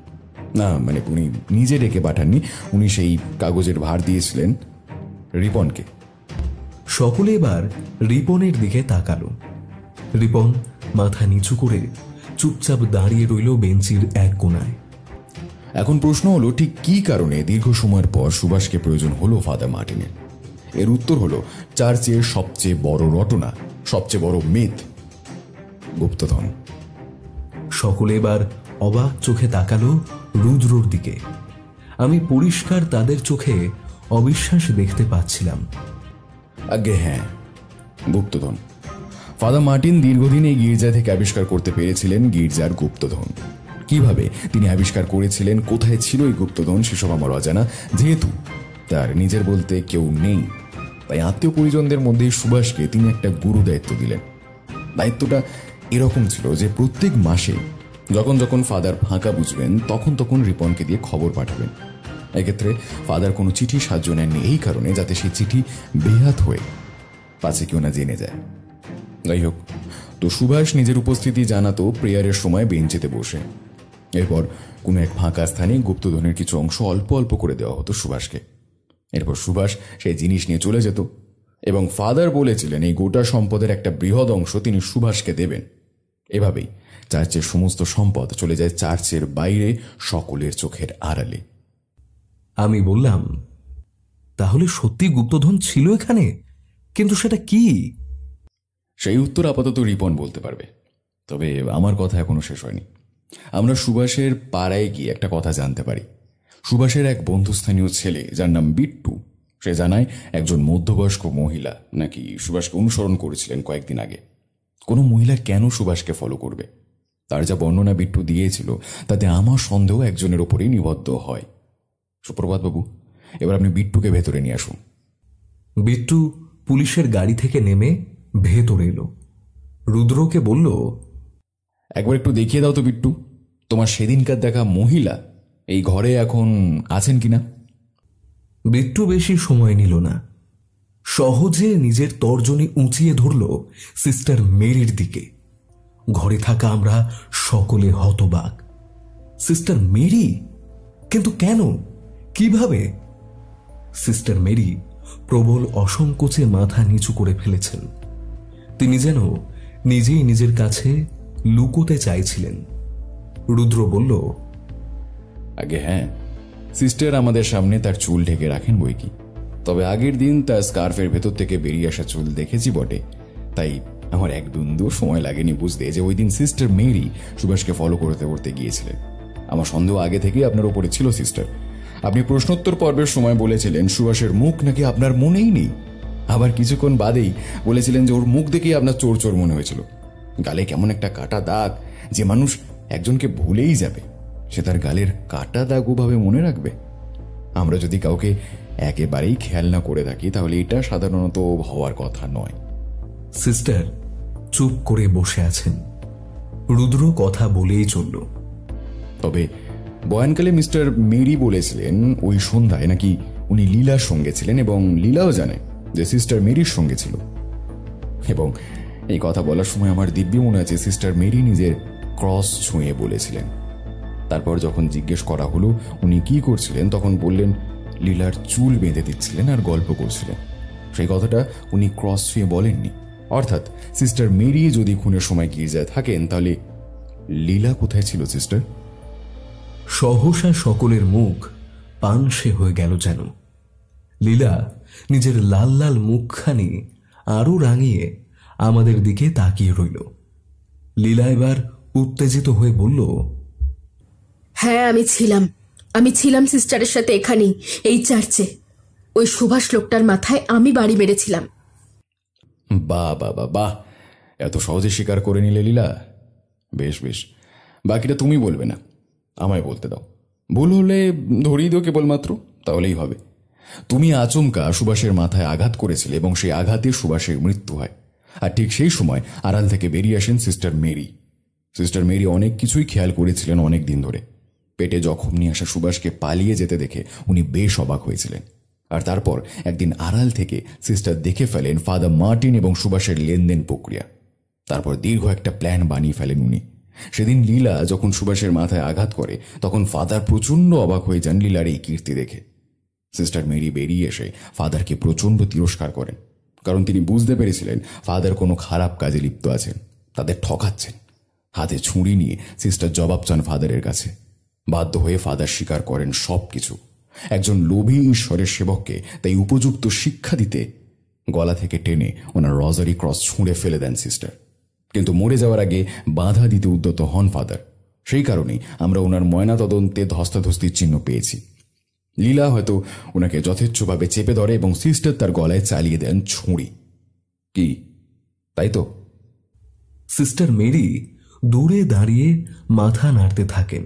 না মানে উনি নিজে ডেকে পাঠাননি, উনি সেই কাগজের ভার দিয়েছিলেন রিপনকে। সকলে এবার রিপনের দিকে তাকালো। রিপন মাথা নিচু করে চুপচাপ দাঁড়িয়ে রইল বেঞ্চির এক কোণায়। এখন প্রশ্ন হলো, ঠিক কি কারণে দীর্ঘ সময়ের পর সুভাষকে প্রয়োজন হলো ফাদার মার্টিনের? এর উত্তর হলো চার্চের সবচেয়ে বড় রটনা, সবচেয়ে বড় মিথ, গুপ্তধন। সকলে এবার অবাক চোখে তাকালো রুদ্রর দিকে। আমি পরিষ্কার তাদের চোখে অবিশ্বাস দেখতে পাচ্ছিলাম। আগে হ্যাঁ, গুপ্তধন। ফাদার মার্টিন দীর্ঘদিন এই গির্জা থেকে আবিষ্কার করতে পেরেছিলেন গির্জার গুপ্তধন। কিভাবে তিনি আবিষ্কার করেছিলেন, কোথায় ছিল এই গুপ্তধন, সেসব আমার অজানা। যেহেতু তার নিজের বলতে কেউ নেই, তাই আত্মীয় পরিজনদের মধ্যে সুভাষকে তিনি একটা গুরু দায়িত্ব দিলেন। দায়িত্বটা এরকম ছিল যে প্রত্যেক মাসে যখন যখন ফাদার ফাঁকা বুঝবেন, তখন তখন রিপনকে দিয়ে খবর পাঠাবেন। এক্ষেত্রে ফাদার কোনো চিঠি সাহায্য নেননি এই কারণে, যাতে সেই চিঠি বেহাত হয়ে পাছে কেউ না জেনে যায়। যাই হোক, তো সুভাষ নিজের উপস্থিতি জানাতো প্রেয়ারের সময় বেঞ্চিতে বসে। এরপর কোনো এক ফাঁকা স্থানে গুপ্তধনের কিছু অংশ অল্প অল্প করে দেওয়া হতো সুভাষকে। এরপর সুভাষ সেই জিনিস নিয়ে চলে যেত এবং ফাদার বলেছিলেন এই গোটা সম্পদের একটা বৃহৎ অংশ তিনি সুভাষকে দেবেন। এভাবেই চার্চের সমস্ত সম্পদ চলে যায় চার্চের বাইরে, সকলের চোখের আড়ালে। আমি বললাম, তাহলে সত্যি গুপ্তধন ছিল এখানে, কিন্তু সেটা কি? সেই উত্তর আপাতত রিপন বলতে পারবে, তবে আমার কথা এখনো শেষ হয়নি। আমরা সুভাষের পাড়ায় গিয়ে একটা কথা জানতে পারি। সুভাষের এক বন্ধুস্থানীয় ছেলে, যার নাম বিট্টু, সে জানায় একজন মধ্যবয়স্ক মহিলা নাকি সুভাষকে অনুসরণ করেছিলেন কয়েকদিন আগে। কোনো মহিলা কেন সুভাষকে ফলো করবে? তার যা বর্ণনা বিট্টু দিয়েছিল, তাতে আমার সন্দেহ একজনের ওপরেই নিবদ্ধ হয়। সুপ্রভাত বাবু, এবার আপনি বিট্টুকে ভেতরে নিয়ে আসুন। বিট্টু পুলিশের গাড়ি থেকে নেমে ভেতরে এলো। রুদ্রকে বলল, একবার একটু দেখিয়ে দাও তো বিট্টু, তোমার সেদিনকার দেখা মহিলা এই ঘরে এখন আছেন কিনা। বিট্টু বেশি সময় নিল না, সহজে নিজের তর্জনী উঁচিয়ে ধরল সিস্টার মেরির দিকে। ঘরে থাকা আমরা সকলে হতবাক। Sister Mary? কিন্তু কেন, কিভাবে? সিস্টার মেরি প্রবল অসংকোচে মাথা নিচু করে ফেলেছেন। তিনি যেন নিজেই নিজের কাছে লুকোতে চাইছিলেন। রুদ্র বলল, আগে হ্যাঁ, সিস্টার আমাদের সামনে তার চুল ঢেকে রাখেন বই কি, তবে আগের দিন তার স্কার্ফের ভেতর থেকে বেরিয়ে আসা চুল দেখেছি বটে। তাই আমার এক বিন্দু সময় লাগেনি বুঝতে যে ওই দিন সিস্টার মেরি সুভাষকে ফলো করতে করতে গিয়েছিলেন। আমার সন্দেহ আগে থেকেই আপনার উপরে ছিল সিস্টার। আপনি প্রশ্নোত্তর পর্বের সময় বলেছিলেন সুভাষের মুখ নাকি আপনার মনেই নেই। আবার কিছুক্ষণ বাদেই বলেছিলেন যে ওর মুখ দেখেই আপনার চোর চোর মনে হয়েছিল। গালে কেমন একটা কাটা দাগ, যে মানুষ একজনকে ভুলেই যাবে সে তার গালের কাটা দাগ ওভাবে মনে রাখবে? আমরা যদি কাউকে একেবারেই খেয়াল না করে থাকি তাহলে এটা সাধারণত হওয়ার কথা নয়। সিস্টার চুপ করে বসে আছেন। রুদ্র কথা বলেই চলল। তবে বয়ানকালে মিস্টার মেরি বলেছিলেন ওই সন্ধ্যায় নাকি উনি লীলার সঙ্গে ছিলেন এবং লীলাও জানে যে সিস্টার মেরির সঙ্গে ছিল। এবং এই কথা বলার সময় আমার দিব্যি মনে আছে সিস্টার মেরি নিজের ক্রস ছুঁয়ে বলেছিলেন। তারপর যখন জিজ্ঞেস করা হলো উনি কি করছিলেন, তখন বললেন লীলার চুল বেঁধে দিচ্ছিলেন আর গল্প করছিলেন। সেই কথাটা উনি ক্রস ছুঁয়ে বলেননি। অর্থাৎ সিস্টার মেরি যদি খুনের সময় গির্জায় থাকেন তাহলে লীলা কোথায় ছিল সিস্টার? সহসা সকলের মুখ পানসে হয়ে গেল যেন। লীলা নিজের লাল লাল মুখখানি আরো রাঙিয়ে আমাদের দিকে তাকিয়ে রইল। লীলা এবার উত্তেজিত হয়ে বলল, হ্যাঁ আমি ছিলাম সিস্টারের সাথে এখানেই, এই চার্চে। ওই সুভাষ লোকটার মাথায় আমি বাড়ি মেরেছিলাম। বাহ বাহ বাহ বাহ, এত সহজে স্বীকার করে নিলে লীলা। বেশ বেশ, বাকিটা তুমি বলবে না, আমায় বলতে দাও। ভুল হলে ধরিয়ে দিও কেবলমাত্র, তাহলেই হবে। তুমি আচমকা সুভাষের মাথায় আঘাত করেছিলে এবং সেই আঘাতে সুভাষের মৃত্যু হয়। আর ঠিক সেই সময় আড়াল থেকে বেরিয়ে আসেন সিস্টার মেরি। সিস্টার মেরি অনেক কিছুই খেয়াল করেছিলেন অনেক দিন ধরে। পেটে জখম নিয়ে আসা সুভাষকে পালিয়ে যেতে দেখে উনি বেশ অবাক হয়েছিলেন। আর তারপর একদিন আড়াল থেকে সিস্টার দেখে ফেলেন ফাদার মার্টিন এবং সুভাষের লেনদেন প্রক্রিয়া। তারপর দীর্ঘ একটা প্ল্যান বানিয়ে ফেলেন উনি। সেদিন লীলা যখন সুভাষের মাথায় আঘাত করে তখন ফাদার প্রচণ্ড অবাক হয়ে যান লীলার এই কীর্তি দেখে। সিস্টার মেরি বেরিয়ে এসে ফাদারকে প্রচণ্ড তিরস্কার করেন, কারণ তিনি বুঝতে পেরেছিলেন ফাদার কোনো খারাপ কাজে লিপ্ত আছেন, তাদের ঠকাচ্ছেন। হাতে ছুরি নিয়ে সিস্টার জবাব চান ফাদারের কাছে। বাধ্য হয়ে ফাদার স্বীকার করেন সব কিছু। একজন লোভী ঈশ্বরের সেবককে তাই উপযুক্ত শিক্ষা দিতে গলা থেকে টেনে ওনার রজারি ক্রস ছুঁড়ে ফেলে দেন সিস্টার। কিন্তু মরে যাওয়ার আগে বাধা দিতে উদ্যত হন ফাদার। সেই কারণেই আমরা ওনার ময়নাতদন্তে ধস্তাধস্তির চিহ্ন পেয়েছি। লীলা হয়তো ওনাকে যথেচ্ছভাবে চেপে ধরে এবং সিস্টার তার গলায় চালিয়ে দেন ছুরি। কি তাই তো? সিস্টার মেরি দূরে দাঁড়িয়ে মাথা নাড়তে থাকেন।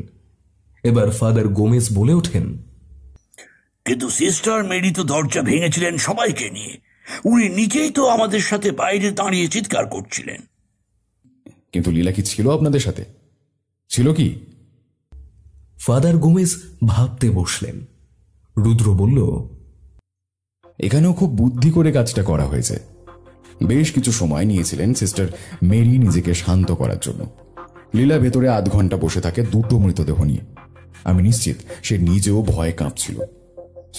এবার ফাদার গোমেজ বলে ওঠেন, কিন্তু সিস্টার মেরি তো দরজা ভেঙেছিলেন সবাইকে নিয়ে। উনি নিজেই তো আমাদের সাথে বাইরে দাঁড়িয়ে চিৎকার করছিলেন। কিন্তু লীলা কি ছিল আপনাদের সাথে? ছিল কি? ফাদার গোমেজ ভাবতে বসলেন। রুদ্র বলল, এখানেও খুব বুদ্ধি করে কাজটা করা হয়েছে। বেশ কিছু সময় নিয়েছিলেন সিস্টার মেরি নিজেকে শান্ত করার জন্য। লীলা ভেতরে আধ ঘন্টা বসে থাকে দুটো মৃতদেহ নিয়ে। আমি নিশ্চিত সে নিজেও ভয়ে কাঁপছিল।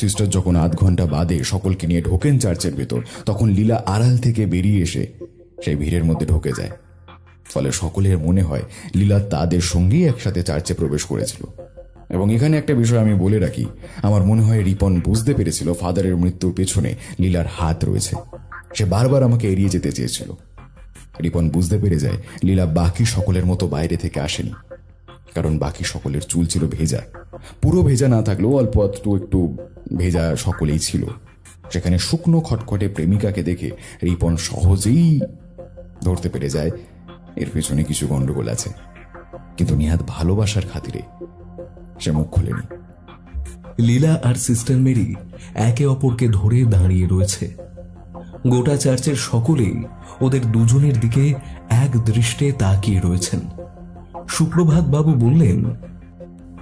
সিস্টার যখন আধ ঘন্টা বাদে সকলকে নিয়ে ঢোকেন চার্চের ভেতর, তখন লীলা আড়াল থেকে বেরিয়ে এসে সেই ভিড়ের মধ্যে ঢুকে যায়। ফলে সকলের মনে হয় লীলা তাদের সঙ্গেই একসাথে চার্চে প্রবেশ করেছিল। এবং এখানে একটা বিষয় আমি বলে রাখি, আমার মনে হয় রিপন বুঝতে পেরেছিল ফাদারের মৃত্যুর পেছনে লীলার হাত রয়েছে। সে বারবার আমাকে এড়িয়ে যেতে চেয়েছিল। রিপন বুঝতে পেরে যায় লীলা বাকি সকলের মতো বাইরে থেকে আসেনি, কারণ বাকি সকলের চুল ছিল ভেজা। পুরো ভেজা না থাকলেও অল্প একটু ভেজা সকলেই ছিল। সেখানে শুকনো খটখটে প্রেমিকাকে দেখে রিপন সহজেই ধরতে পেরে যায় এর পেছনে কিছু গন্ডগোল আছে। কিন্তু নিহাত ভালোবাসার খাতিরে সে মুখ খোলেনি। লীলা আর সিস্টার মেরি একে অপরকে ধরে দাঁড়িয়ে রয়েছে। গোটা চার্চের সকলেই ওদের দুজনের দিকে এক দৃষ্টে তাকিয়ে রয়েছেন। সুপ্রভাত বাবু বললেন,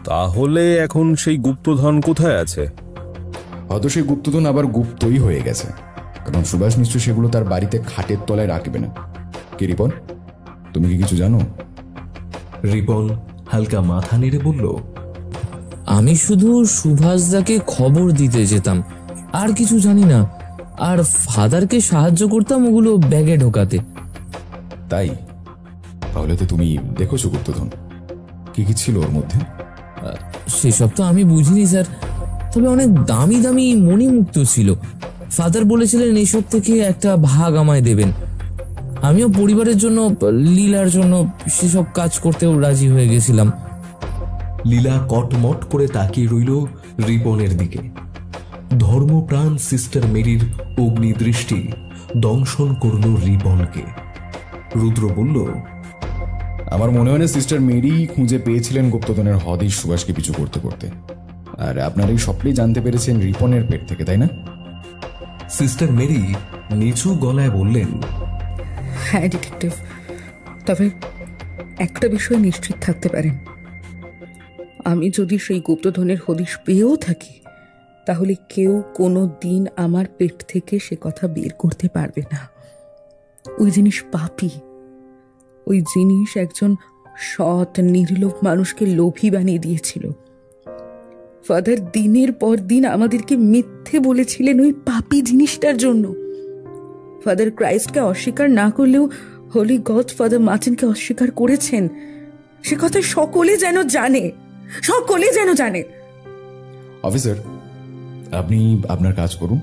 তাহলে এখন সেই গুপ্তধন কোথায় আছে? হয়তো সেই গুপ্তধন আবার গুপ্তই হয়ে গেছে, কারণ সুভাষ নিশ্চয় সেগুলো তার বাড়িতে খাটের তলায় রাখবে না। কি রিপন? তুমি কি কিছু জানো? রিপন হালকা মাথা নেড়ে বলল, আমি শুধু সুভাষদাকে খবর দিতে যেতাম, আর কিছু জানি না। আর ফাদারকে সাহায্য করতাম ওগুলো ব্যাগে ঢোকাতে। তাই? তাহলে তো তুমি দেখোছো গুপ্তধন, কি কি ছিল ওর মধ্যে? সেসব তো আমি বুঝিনি স্যার, তবে অনেক দামি দামি মণিমুক্ত ছিল। ফাদার বলেছিলেন এইসব থেকে একটা ভাগ আমায় দেবেন। আমিও পরিবারের জন্য, লীলার জন্য সেসব কাজ করতেও রাজি হয়ে গেছিলাম। লীলা কটমট করে তাকিয়ে রইল রিপনের দিকে। ধর্মপ্রাণ সিস্টার মেরির অগ্নিদৃষ্টি দংশন করল রিপনকে। রুদ্র বলল, আমার মনে হয় না সিস্টার মেরি খুঁজে পেয়েছিলেন গুপ্তধনের হদিশ সুভাষকে পিছু করতে করতে। আর আপনার এই সবটাই জানতে পেরেছেন রিপনের পেট থেকে, তাই না? সিস্টার মেরি নিচু গলায় বললেন, হ্যাঁ ডিটেকটিভ, তবে একটা বিষয় নিশ্চিত থাকতে পারেন, আমি যদি সেই গুপ্তধনের হদিশ পেয়েও থাকি, তাহলে কেউ কোনো দিন আমার পেট থেকে সে কথা বের করতে পারবে না। ওই জিনিস পাপী, ওই জিনিস একজন সৎ নির্লোভ মানুষকে লোভী বানিয়ে দিয়েছিল। ফাদার দিনের পর দিন আমাদেরকে মিথ্যে বলেছিলেন ওই পাপী জিনিসটার জন্য। ফাদার ক্রাইস্টকে অস্বীকার না করলেও হোলি গড ফাদার মার্টিনকে অস্বীকার করেছেন। সে কথা সকলে যেন জানে, সকলে যেন জানে। অফিসার, আপনি আপনার কাজ করুন,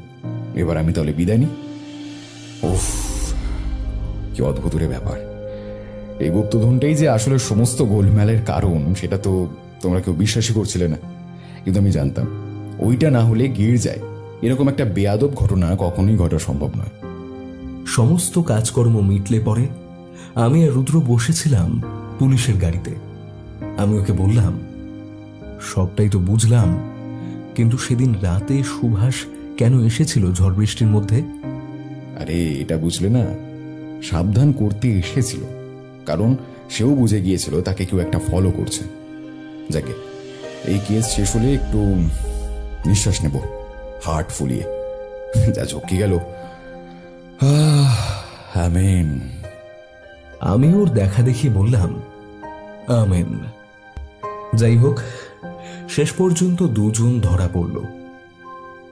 এবার আমি তাহলে বিদায় নিই। উফ, কি অদ্ভুত রে ব্যাপার। এই গুপ্তধনটাই যে আসলে সমস্ত গোলমালের কারণ, সেটা তো তোমরা কেউ বিশ্বাসই করছিলে না, কিন্তু আমি জানতাম ওইটা না হলে গির্জায় এরকম একটা বেয়াদব ঘটনা কখনোই ঘটা সম্ভব নয়। সমস্ত কাজকর্ম মিটলে পরে আমি আর রুদ্র বসেছিলাম পুলিশের গাড়িতে। আমি ওকে বললাম, সবটাই তো বুঝলাম, কিন্তু সেদিন রাতে সুভাষ কেন এসেছিল ঝড় বৃষ্টির মধ্যে? আরে এটা বুঝলে না, সাবধান করতে এসেছিল, কারণ সেও বুঝে গিয়েছিল তাকে কেউ একটা ফলো করছে। যাকে এই কেস শেষ হলে একটু নিঃশ্বাস নেব হার্ট ফুলিয়ে। যা ঝক্কি গেল। আমেন। আমি ওর দেখা দেখি বললাম, আমেন। যাই হোক, শেষ পর্যন্ত দুজন ধরা পড়ল।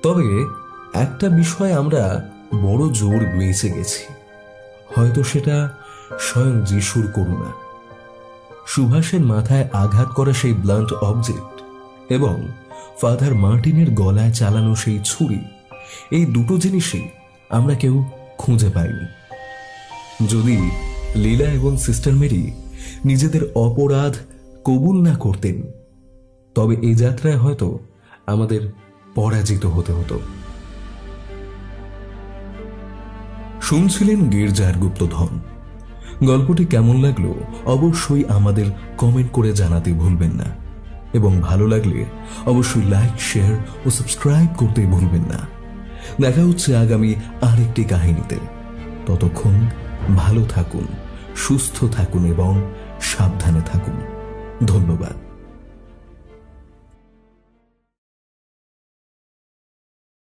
তবে একটা বিষয় আমরা বড় জোর বেঁচে গেছি, হয়তো সেটা স্বয়ং যিশুর করুণা। সুভাষের মাথায় আঘাত করা সেই ব্লান্ট অবজেক্ট এবং ফাদার মার্টিনের গলায় চালানো সেই ছুরি, এই দুটো জিনিসই আমরা কেউ খুঁজে পাইনি। যদি লীলা এবং সিস্টার মেরি নিজেদের অপরাধ কবুল না করতেন, তবে এই যাত্রায় হয়তো আমাদের পরাজিত হতে হতো। শুনছিলেন গির্জার গুপ্তধন। গল্পটি কেমন লাগলো অবশ্যই আমাদের কমেন্ট করে জানাতে ভুলবেন না, এবং ভালো লাগলে অবশ্যই লাইক, শেয়ার ও সাবস্ক্রাইব করতে ভুলবেন না। দেখা হচ্ছে আগামী আরেকটি কাহিনীতে। ততক্ষণ ভালো থাকুন, সুস্থ থাকুন এবং সাবধানে থাকুন। ধন্যবাদ।